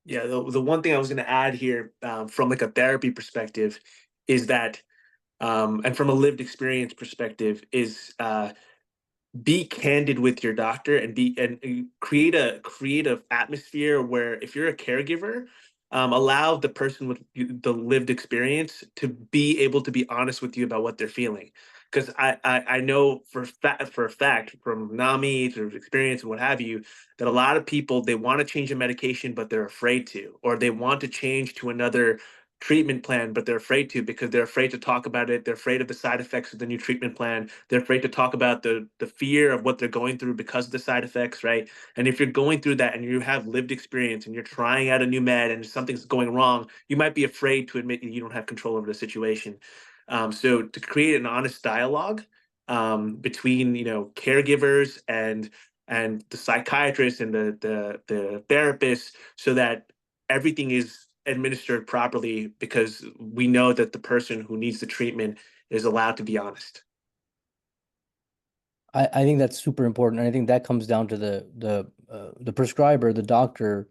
Yeah, the one thing I was going to add here, from like a therapy perspective, is that, and from a lived experience perspective, is be candid with your doctor and create a atmosphere where if you're a caregiver, allow the person with the lived experience to be able to be honest with you about what they're feeling. Because I know for a fact from NAMI through experience and what have you, that a lot of people, they want to change a medication but they're afraid to, or they want to change to another treatment plan but they're afraid to because they're afraid to talk about it. They're afraid of the side effects of the new treatment plan. They're afraid to talk about the fear of what they're going through because of the side effects, right? And if you're going through that and you have lived experience and you're trying out a new med and something's going wrong, you might be afraid to admit you don't have control over the situation. So to create an honest dialogue, between caregivers and the psychiatrist and the therapist, so that everything is administered properly, because we know that the person who needs the treatment is allowed to be honest. I think that's super important. And I think that comes down to the prescriber, the doctor,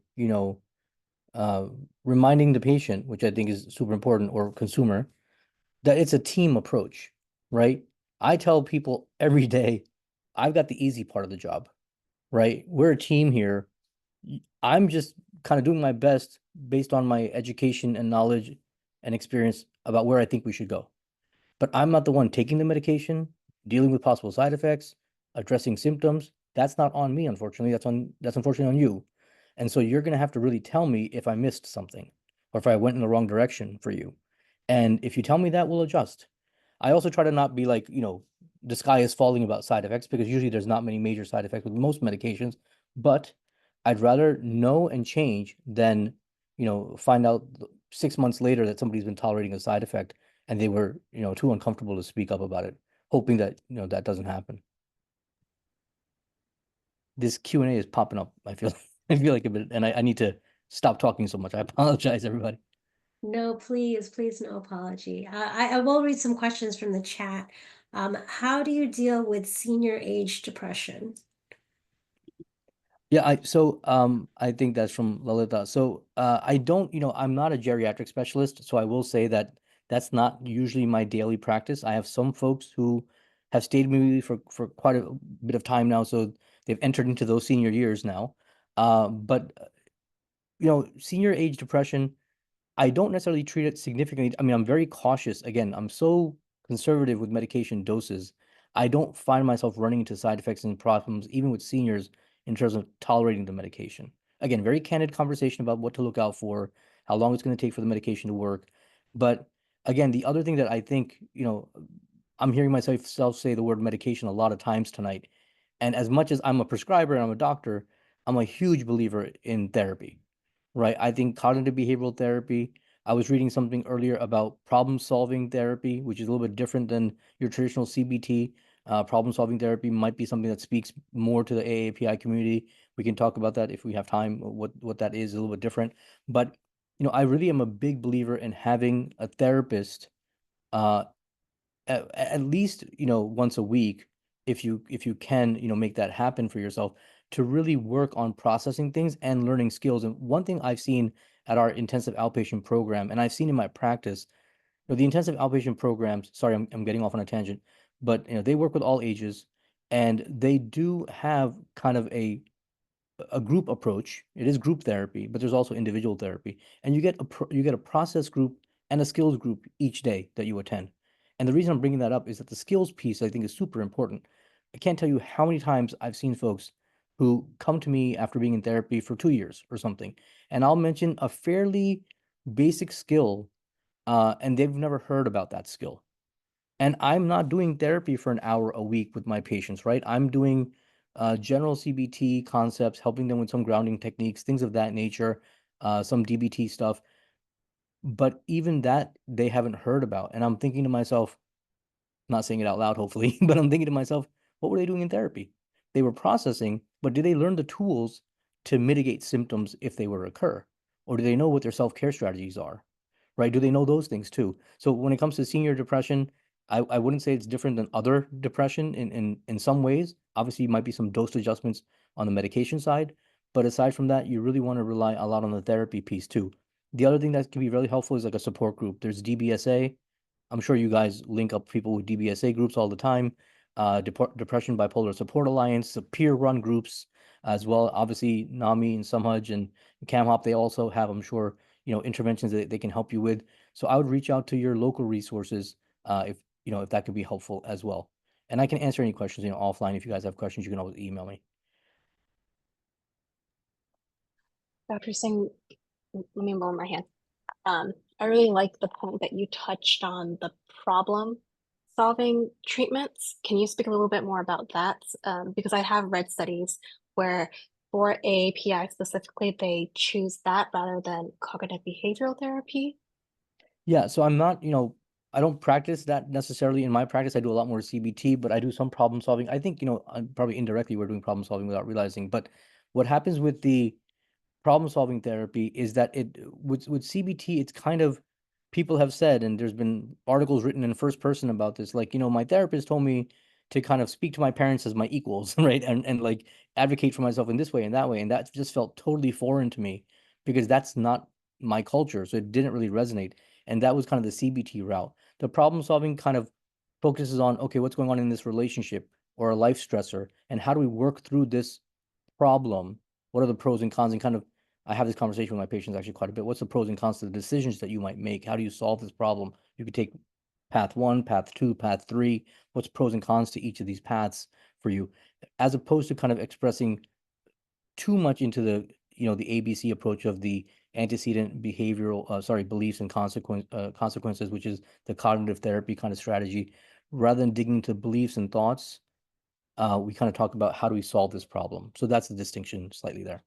uh, reminding the patient, which I think is super important, or consumer, that it's a team approach, right? I tell people every day, I've got the easy part of the job, right? We're a team here. I'm just kind of doing my best based on my education and knowledge and experience about where I think we should go. But I'm not the one taking the medication, dealing with possible side effects, addressing symptoms. That's not on me, unfortunately. That's unfortunately on you. And so you're gonna have to really tell me if I missed something or if I went in the wrong direction for you. And if you tell me that, we'll adjust. I also try to not be like, the sky is falling about side effects, because usually there's not many major side effects with most medications, but I'd rather know and change than, find out 6 months later that somebody's been tolerating a side effect and they were, too uncomfortable to speak up about it, hoping that, that doesn't happen. This Q&A is popping up. I feel I feel like a bit, and I need to stop talking so much. I apologize, everybody. No, please, no apology. I will read some questions from the chat. How do you deal with senior age depression? Yeah, I think that's from Lalita. So I don't, I'm not a geriatric specialist, so I will say that that's not usually my daily practice. I have some folks who have stayed with me for quite a bit of time now, so they've entered into those senior years now. But senior age depression, I don't necessarily treat it significantly. I mean, I'm very cautious. Again, I'm so conservative with medication doses. I don't find myself running into side effects and problems, even with seniors, in terms of tolerating the medication. Again, very candid conversation about what to look out for, how long it's going to take for the medication to work. But again, the other thing that I think, I'm hearing myself say the word medication a lot of times tonight. And as much as I'm a prescriber and I'm a doctor, I'm a huge believer in therapy, right? I think cognitive behavioral therapy, I was reading something earlier about problem solving therapy, which is a little bit different than your traditional CBT. Problem solving therapy might be something that speaks more to the AAPI community. We can talk about that if we have time, what that is a little bit different. But, I really am a big believer in having a therapist uh, at least once a week, if you can make that happen for yourself, to really work on processing things and learning skills. And one thing I've seen at our intensive outpatient program, and I've seen in my practice, the intensive outpatient programs, sorry, I'm getting off on a tangent, but they work with all ages, and they do have kind of a group approach. It is group therapy, but there's also individual therapy, and you get a process group and a skills group each day that you attend. And the reason I'm bringing that up is that the skills piece I think is super important. I can't tell you how many times I've seen folks who come to me after being in therapy for 2 years or something, and I'll mention a fairly basic skill, and they've never heard about that skill. And I'm not doing therapy for an hour a week with my patients, right? I'm doing general CBT concepts, helping them with some grounding techniques, things of that nature, some DBT stuff. But even that they haven't heard about. And I'm thinking to myself, not saying it out loud, hopefully, but I'm thinking to myself, what were they doing in therapy? They were processing, but did they learn the tools to mitigate symptoms if they were to occur? Or do they know what their self-care strategies are? Right? Do they know those things too? So when it comes to senior depression, I wouldn't say it's different than other depression in some ways. Obviously, might be some dose adjustments on the medication side, but aside from that, you really want to rely a lot on the therapy piece too. The other thing that can be really helpful is like a support group. There's DBSA. I'm sure you guys link up people with DBSA groups all the time. Depression Bipolar Support Alliance, peer-run groups as well. Obviously, NAMI and SumHUJ and CamHop, they also have, I'm sure, interventions that they can help you with. So I would reach out to your local resources if that could be helpful as well. And I can answer any questions, offline. If you guys have questions, you can always email me. Dr. Singh, let me lower my hand. I really like the point that you touched on the problem solving treatments. Can you speak a little bit more about that? Because I have read studies where for AAPI specifically, they choose that rather than cognitive behavioral therapy. Yeah, so I'm not, I don't practice that necessarily in my practice. I do a lot more CBT, but I do some problem solving. I think, probably indirectly we're doing problem solving without realizing. But what happens with the problem solving therapy is that it with CBT, it's kind of, people have said, and there's been articles written in first person about this, like, my therapist told me to kind of speak to my parents as my equals, right? And like advocate for myself in this way and that way. And that just felt totally foreign to me because that's not my culture. So it didn't really resonate. And that was kind of the CBT route. The problem solving kind of focuses on, okay, what's going on in this relationship or a life stressor, and how do we work through this problem? What are the pros and cons? And kind of, I have this conversation with my patients actually quite a bit. What's the pros and cons to the decisions that you might make? How do you solve this problem? You could take path one, path two, path three. What's pros and cons to each of these paths for you, as opposed to kind of expressing too much into the ABC approach of the antecedent behavioral, beliefs and consequences, which is the cognitive therapy kind of strategy. Rather than digging into beliefs and thoughts, we kind of talk about how do we solve this problem. So that's the distinction slightly there.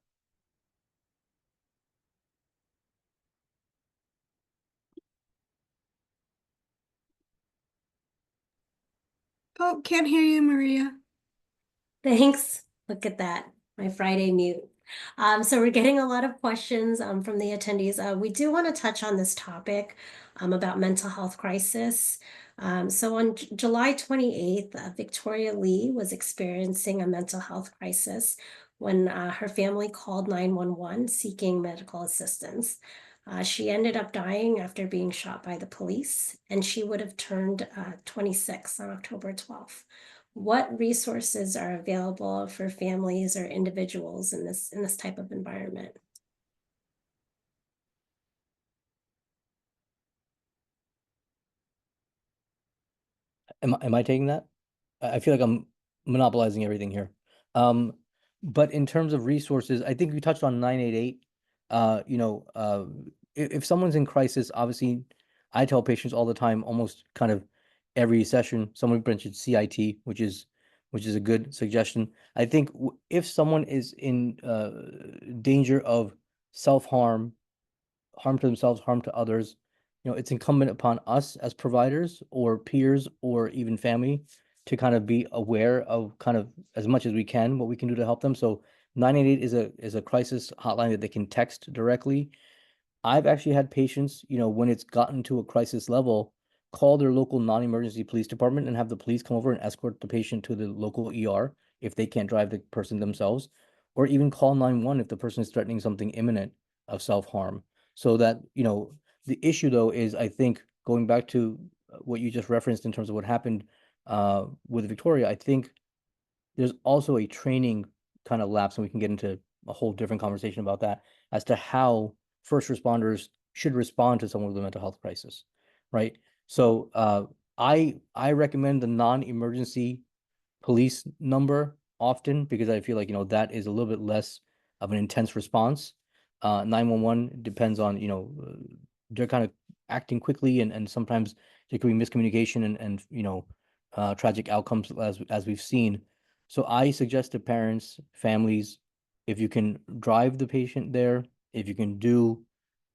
Oh, can't hear you, Maria. Thanks. Look at that, my Friday mute. So we're getting a lot of questions from the attendees. We do want to touch on this topic about mental health crisis. So on July 28th, Victoria Lee was experiencing a mental health crisis when her family called 911 seeking medical assistance. She ended up dying after being shot by the police, and she would have turned 26 on October 12th. What resources are available for families or individuals in this type of environment? Am I taking that? I feel like I'm monopolizing everything here. But in terms of resources, I think we touched on 988. If someone's in crisis, obviously, I tell patients all the time, almost kind of every session, someone mentioned CIT, which is a good suggestion. I think if someone is in danger of self-harm, harm to themselves, harm to others, it's incumbent upon us as providers or peers or even family to kind of be aware of kind of as much as we can what we can do to help them. So 988 is a crisis hotline that they can text directly. I've actually had patients, when it's gotten to a crisis level, call their local non-emergency police department and have the police come over and escort the patient to the local ER if they can't drive the person themselves, or even call 911 if the person is threatening something imminent of self-harm. So that, the issue though is, I think, going back to what you just referenced in terms of what happened with Victoria, I think there's also a training kind of lapse, and we can get into a whole different conversation about that as to how first responders should respond to someone with a mental health crisis, right? So I recommend the non-emergency police number often because I feel like that is a little bit less of an intense response. 911 depends on they're kind of acting quickly, and sometimes there could be miscommunication and tragic outcomes as we've seen. So I suggest to parents, families, if you can drive the patient there, if you can do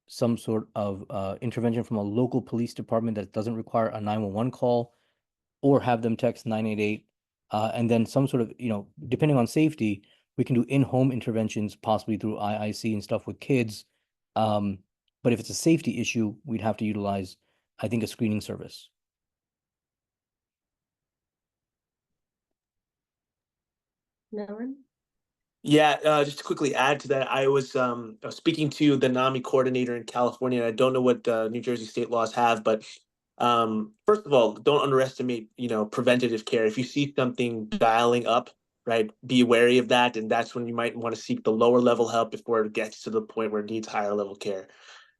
some sort of intervention from a local police department that doesn't require a 911 call, or have them text 988, and then some sort of, depending on safety, we can do in-home interventions, possibly through IIC and stuff with kids. But if it's a safety issue, we'd have to utilize, I think, a screening service. No one? Yeah, just to quickly add to that, I was speaking to the NAMI coordinator in California, and I don't know what New Jersey state laws have, but first of all, don't underestimate, preventative care. If you see something dialing up, right, be wary of that, and that's when you might want to seek the lower level help before it gets to the point where it needs higher level care.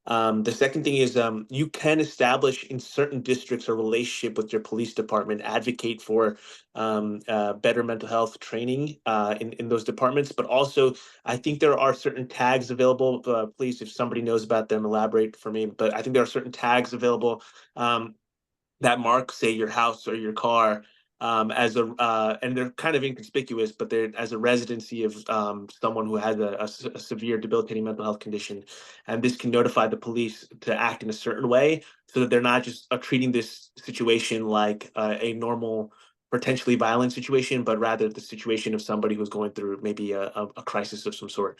The second thing is you can establish in certain districts a relationship with your police department, advocate for better mental health training in those departments. But also, I think there are certain tags available. Please, if somebody knows about them, elaborate for me. But I think there are certain tags available that mark, say, your house or your car as a and they're kind of inconspicuous, but they're as a residency of someone who has a severe debilitating mental health condition, and this can notify the police to act in a certain way so that they're not just treating this situation like a normal potentially violent situation, but rather the situation of somebody who's going through maybe a crisis of some sort.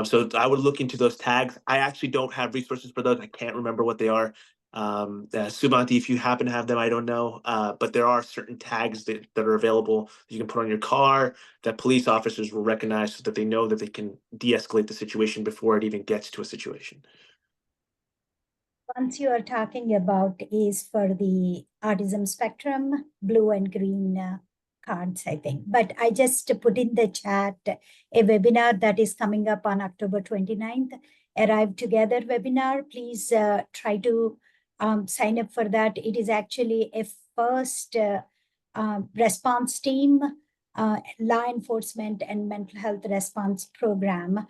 So I would look into those tags. I actually don't have resources for those. I can't remember what they are. Subanti, if you happen to have them, I don't know. But there are certain tags that are available that you can put on your car that police officers will recognize so that they know that they can de-escalate the situation before it even gets to a situation. Ones you are talking about is for the autism spectrum, blue and green cards, I think. But I just put in the chat a webinar that is coming up on October 29th, Arrive Together webinar. Please try to sign up for that. It is actually a first response team, law enforcement and mental health response program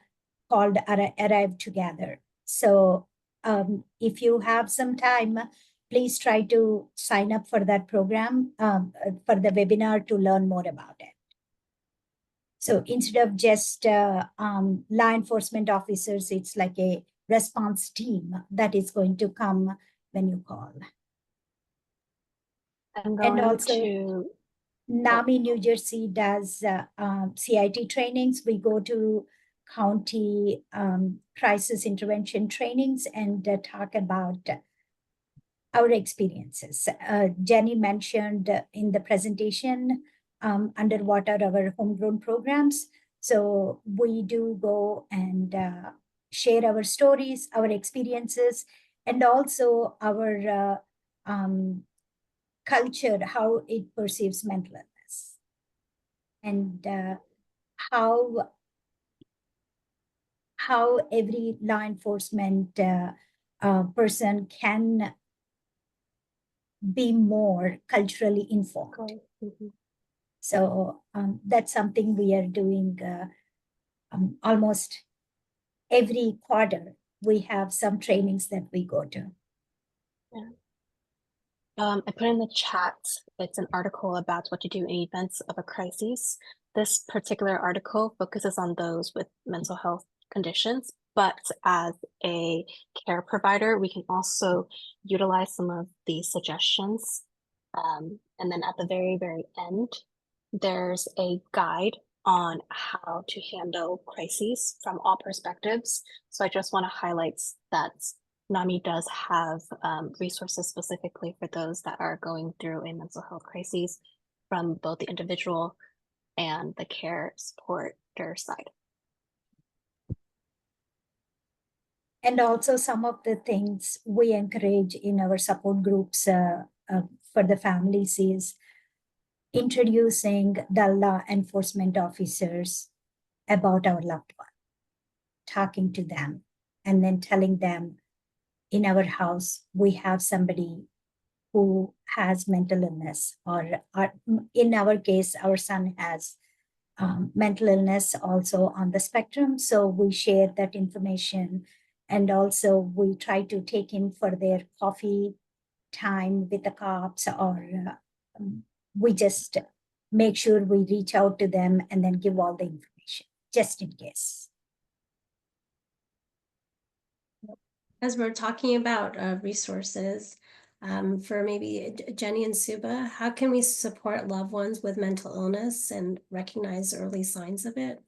called Arrive Together. So if you have some time, please try to sign up for that program, for the webinar to learn more about it. So instead of just law enforcement officers, it's like a response team that is going to come when you call. I'm And going also, to NAMI New Jersey does CIT trainings. We go to county crisis intervention trainings and talk about our experiences. Jenny mentioned in the presentation under what are our homegrown programs. So we do go and share our stories, our experiences, and also our culture, how it perceives mental illness, and how every law enforcement person can be more culturally informed. Mhm. So that's something we are doing almost every quarter. We have some trainings that we go to. Yeah. I put in the chat, it's an article about what to do in events of a crisis. This particular article focuses on those with mental health conditions, but as a care provider, we can also utilize some of these suggestions. And then at the very, very end, there's a guide on how to handle crises from all perspectives. So I just want to highlight that NAMI does have resources specifically for those that are going through a mental health crisis from both the individual and the care supporter side. And also some of the things we encourage in our support groups for the families is introducing the law enforcement officers about our loved one, talking to them, and then telling them in our house, we have somebody who has mental illness, or in our case, our son has mental illness also on the spectrum. So we share that information. And also we try to take him for their coffee time with the cops, or we just make sure we reach out to them and then give all the information just in case. As we're talking about resources, for maybe Jenny and Suba, how can we support loved ones with mental illness and recognize early signs of it?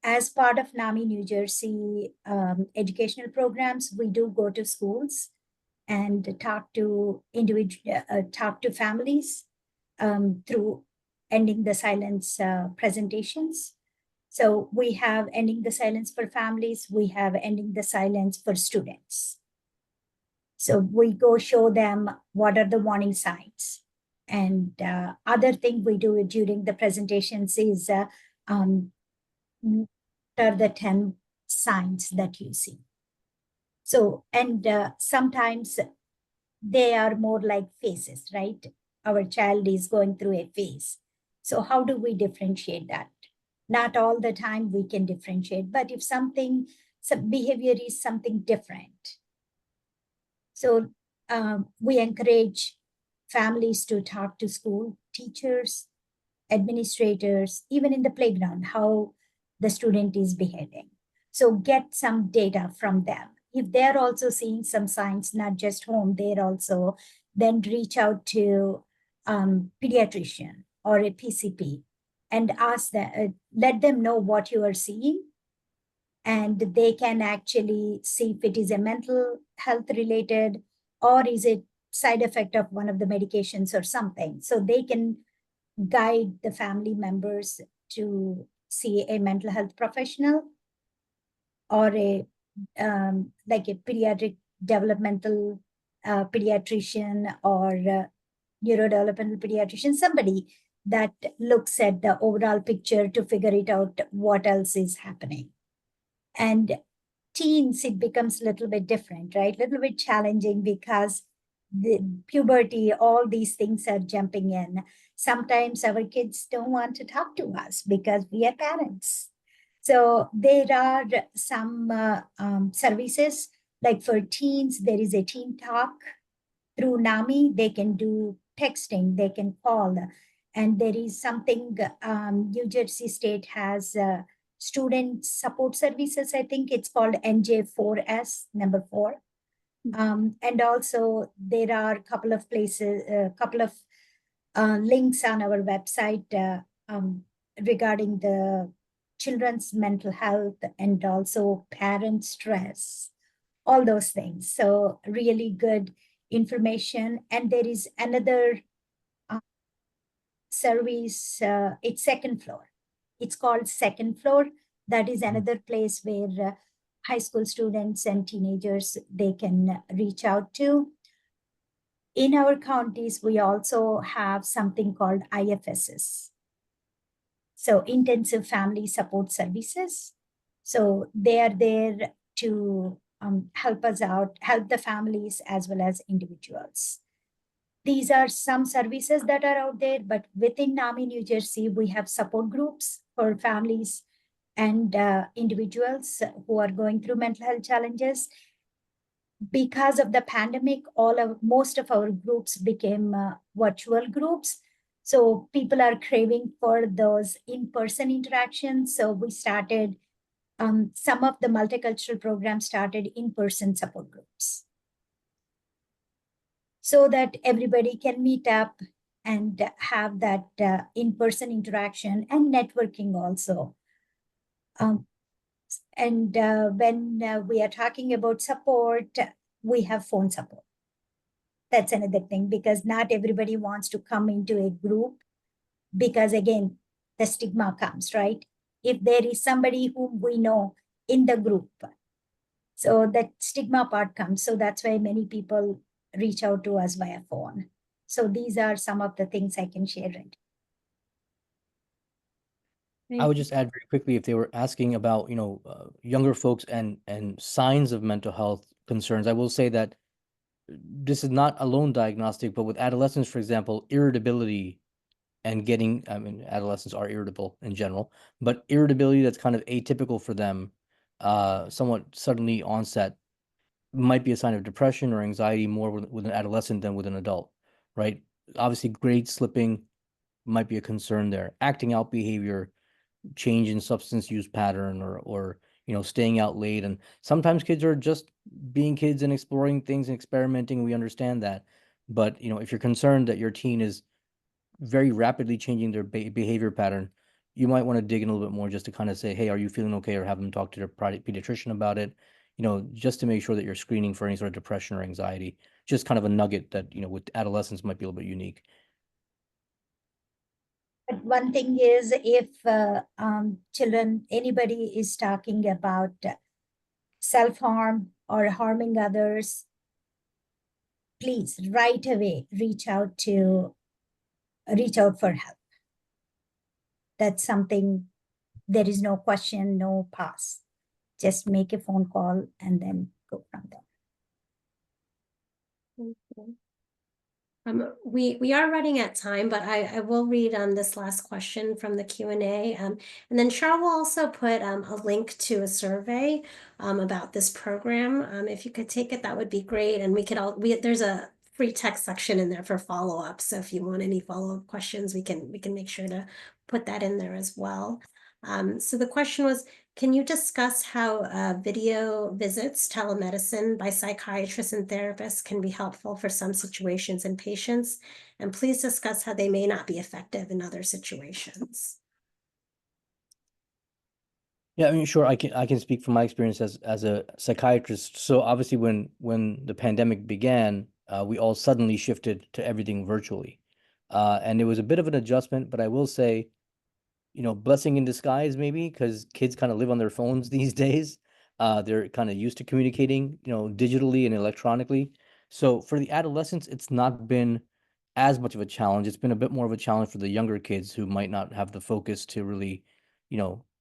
As part of NAMI New Jersey educational programs, we do go to schools and talk to families through Ending the Silence presentations. So we have Ending the Silence for families, we have Ending the Silence for students. So we go show them what are the warning signs. And other thing we do during the presentations is what are the 10 signs that you see. So, and sometimes they are more like phases, right? Our child is going through a phase. So how do we differentiate that? Not all the time we can differentiate, but if some behavior is something different. So we encourage families to talk to school teachers, administrators, even in the playground, how the student is behaving. So get some data from them. If they're also seeing some signs, not just home, they're also then reach out to pediatrician or a PCP and ask them, let them know what you are seeing, and they can actually see if it is a mental health related or is it side effect of one of the medications or something. So they can guide the family members to see a mental health professional or a like a pediatric developmental pediatrician or neurodevelopmental pediatrician, somebody that looks at the overall picture to figure it out what else is happening. And teens, it becomes a little bit different, right? A little bit challenging because the puberty, all these things are jumping in. Sometimes our kids don't want to talk to us because we are parents. So there are some services, like for teens, there is a teen talk through NAMI. They can do texting, they can call. And there is something, New Jersey State has student support services. I think it's called NJ4S, number 4. And also there are a couple of places, a couple of links on our website regarding the children's mental health and also parent stress, all those things. So really good information. And there is another service, it's second floor. It's called Second Floor. That is another place where high school students and teenagers, they can reach out to. In our counties, we also have something called IFSs. So intensive family support services. So they are there to help us out, help the families as well as individuals. These are some services that are out there, but within NAMI New Jersey, we have support groups for families and individuals who are going through mental health challenges. Because of the pandemic, most of our groups became virtual groups. So people are craving for those in-person interactions. So we started, some of the multicultural programs started in-person support groups, so that everybody can meet up and have that in-person interaction and networking also. And when we are talking about support, we have phone support. That's another thing, because not everybody wants to come into a group, because again, the stigma comes, right? If there is somebody whom we know in the group, so that stigma part comes. So that's why many people reach out to us via phone. So these are some of the things I can share. Right? I would just add very quickly, if they were asking about, younger folks and signs of mental health concerns, I will say that this is not a lone diagnostic, but with adolescents, for example, irritability and getting, I mean, adolescents are irritable in general, but irritability that's kind of atypical for them, somewhat suddenly onset, might be a sign of depression or anxiety more with an adolescent than with an adult, right? Obviously, grade slipping might be a concern there. Acting out behavior, change in substance use pattern, or staying out late. And sometimes kids are just being kids and exploring things and experimenting. We understand that. But if you're concerned that your teen is very rapidly changing their behavior pattern, you might want to dig in a little bit more, just to kind of say, hey, are you feeling okay? Or have them talk to their pediatrician about it, just to make sure that you're screening for any sort of depression or anxiety. Just kind of a nugget that, with adolescents might be a little bit unique. But one thing is, if children, anybody is talking about self-harm or harming others, please right away reach out for help. That's something, there is no question, no pause. Just make a phone call and then go from there. We are running at time, but I will read this last question from the Q&A, and then Cheryl will also put a link to a survey about this program. If you could take it, that would be great, and there's a free text section in there for follow-up. So if you want any follow-up questions, we can make sure to put that in there as well. So the question was, can you discuss how video visits, telemedicine by psychiatrists and therapists can be helpful for some situations in patients? And please discuss how they may not be effective in other situations. Yeah, I mean, sure. I can speak from my experience as a psychiatrist. So obviously, when the pandemic began, we all suddenly shifted to everything virtually, and it was a bit of an adjustment. But I will say, blessing in disguise, maybe, because kids kind of live on their phones these days. They're kind of used to communicating, digitally and electronically. So for the adolescents, it's not been as much of a challenge. It's been a bit more of a challenge for the younger kids who might not have the focus to really,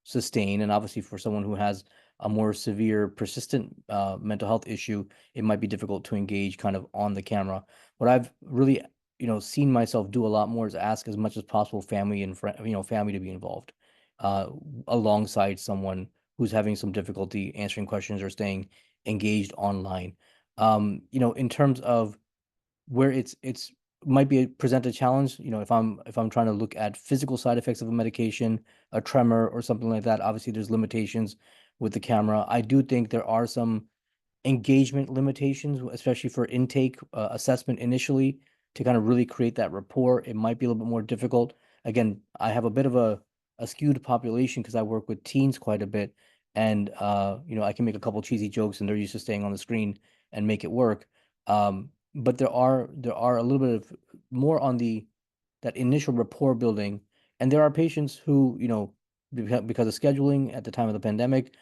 sustain. And obviously for someone who has a more severe, persistent mental health issue, it might be difficult to engage kind of on the camera. What I've really seen myself do a lot more is ask as much as possible family and family to be involved, alongside someone who's having some difficulty answering questions or staying engaged online. In terms of where it's might be present a challenge, if I'm trying to look at physical side effects of a medication, a tremor or something like that, obviously there's limitations with the camera. I do think there are some engagement limitations, especially for intake assessment initially, to kind of really create that rapport. It might be a little bit more difficult. Again, I have a bit of a skewed population because I work with teens quite a bit, and I can make a couple cheesy jokes and they're used to staying on the screen and make it work. But there are a little bit of more on that initial rapport building, and there are patients who, because of scheduling at the time of the pandemic,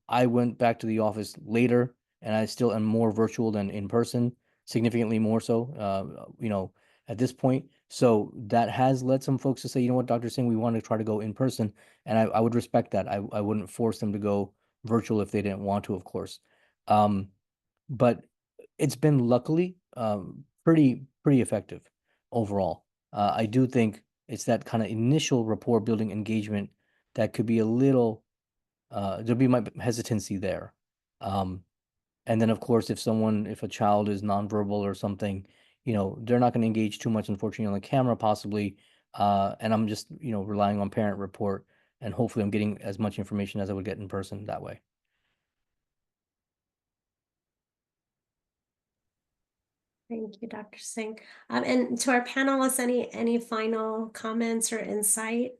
I went back to the office later, and I still am more virtual than in person, significantly more so, at this point. So that has led some folks to say, you know what, Dr. Singh, we want to try to go in person. And I would respect that. I wouldn't force them to go virtual if they didn't want to, of course. But it's been luckily pretty effective overall. I do think it's that kind of initial rapport building engagement that could be a little there'll be my hesitancy there. And then of course if a child is nonverbal or something, you know, they're not going to engage too much, unfortunately, on the camera possibly. And I'm just, you know, relying on parent report, and hopefully I'm getting as much information as I would get in person that way. Thank you, Dr. Singh. And to our panelists, any final comments or insight?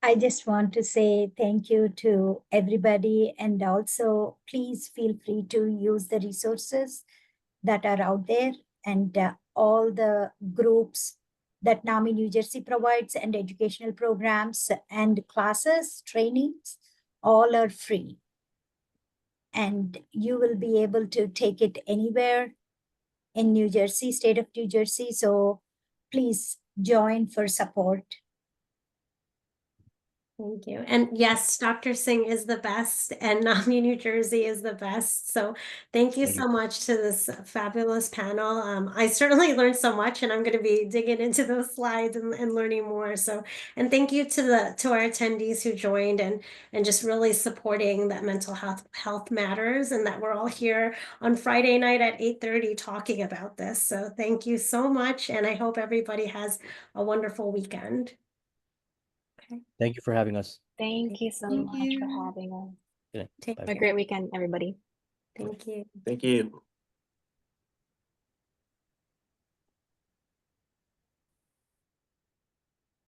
I just want to say thank you to everybody, and also please feel free to use the resources that are out there, and all the groups that NAMI New Jersey provides, and educational programs and classes, trainings, all are free. And you will be able to take it anywhere in New Jersey, state of New Jersey. So please join for support. Thank you. And yes, Dr. Singh is the best, and NAMI New Jersey is the best. So thank you so much to this fabulous panel. I certainly learned so much, and I'm going to be digging into those slides and learning more. So, and thank you to our attendees who joined and just really supporting that mental health matters, and that we're all here on Friday night at 8:30 talking about this. So thank you so much, and I hope everybody has a wonderful weekend. Thank you for having us. Thank you so Thank much for you. having us. Good night. Take Bye. Have a great weekend, everybody. Thank you. Thank you.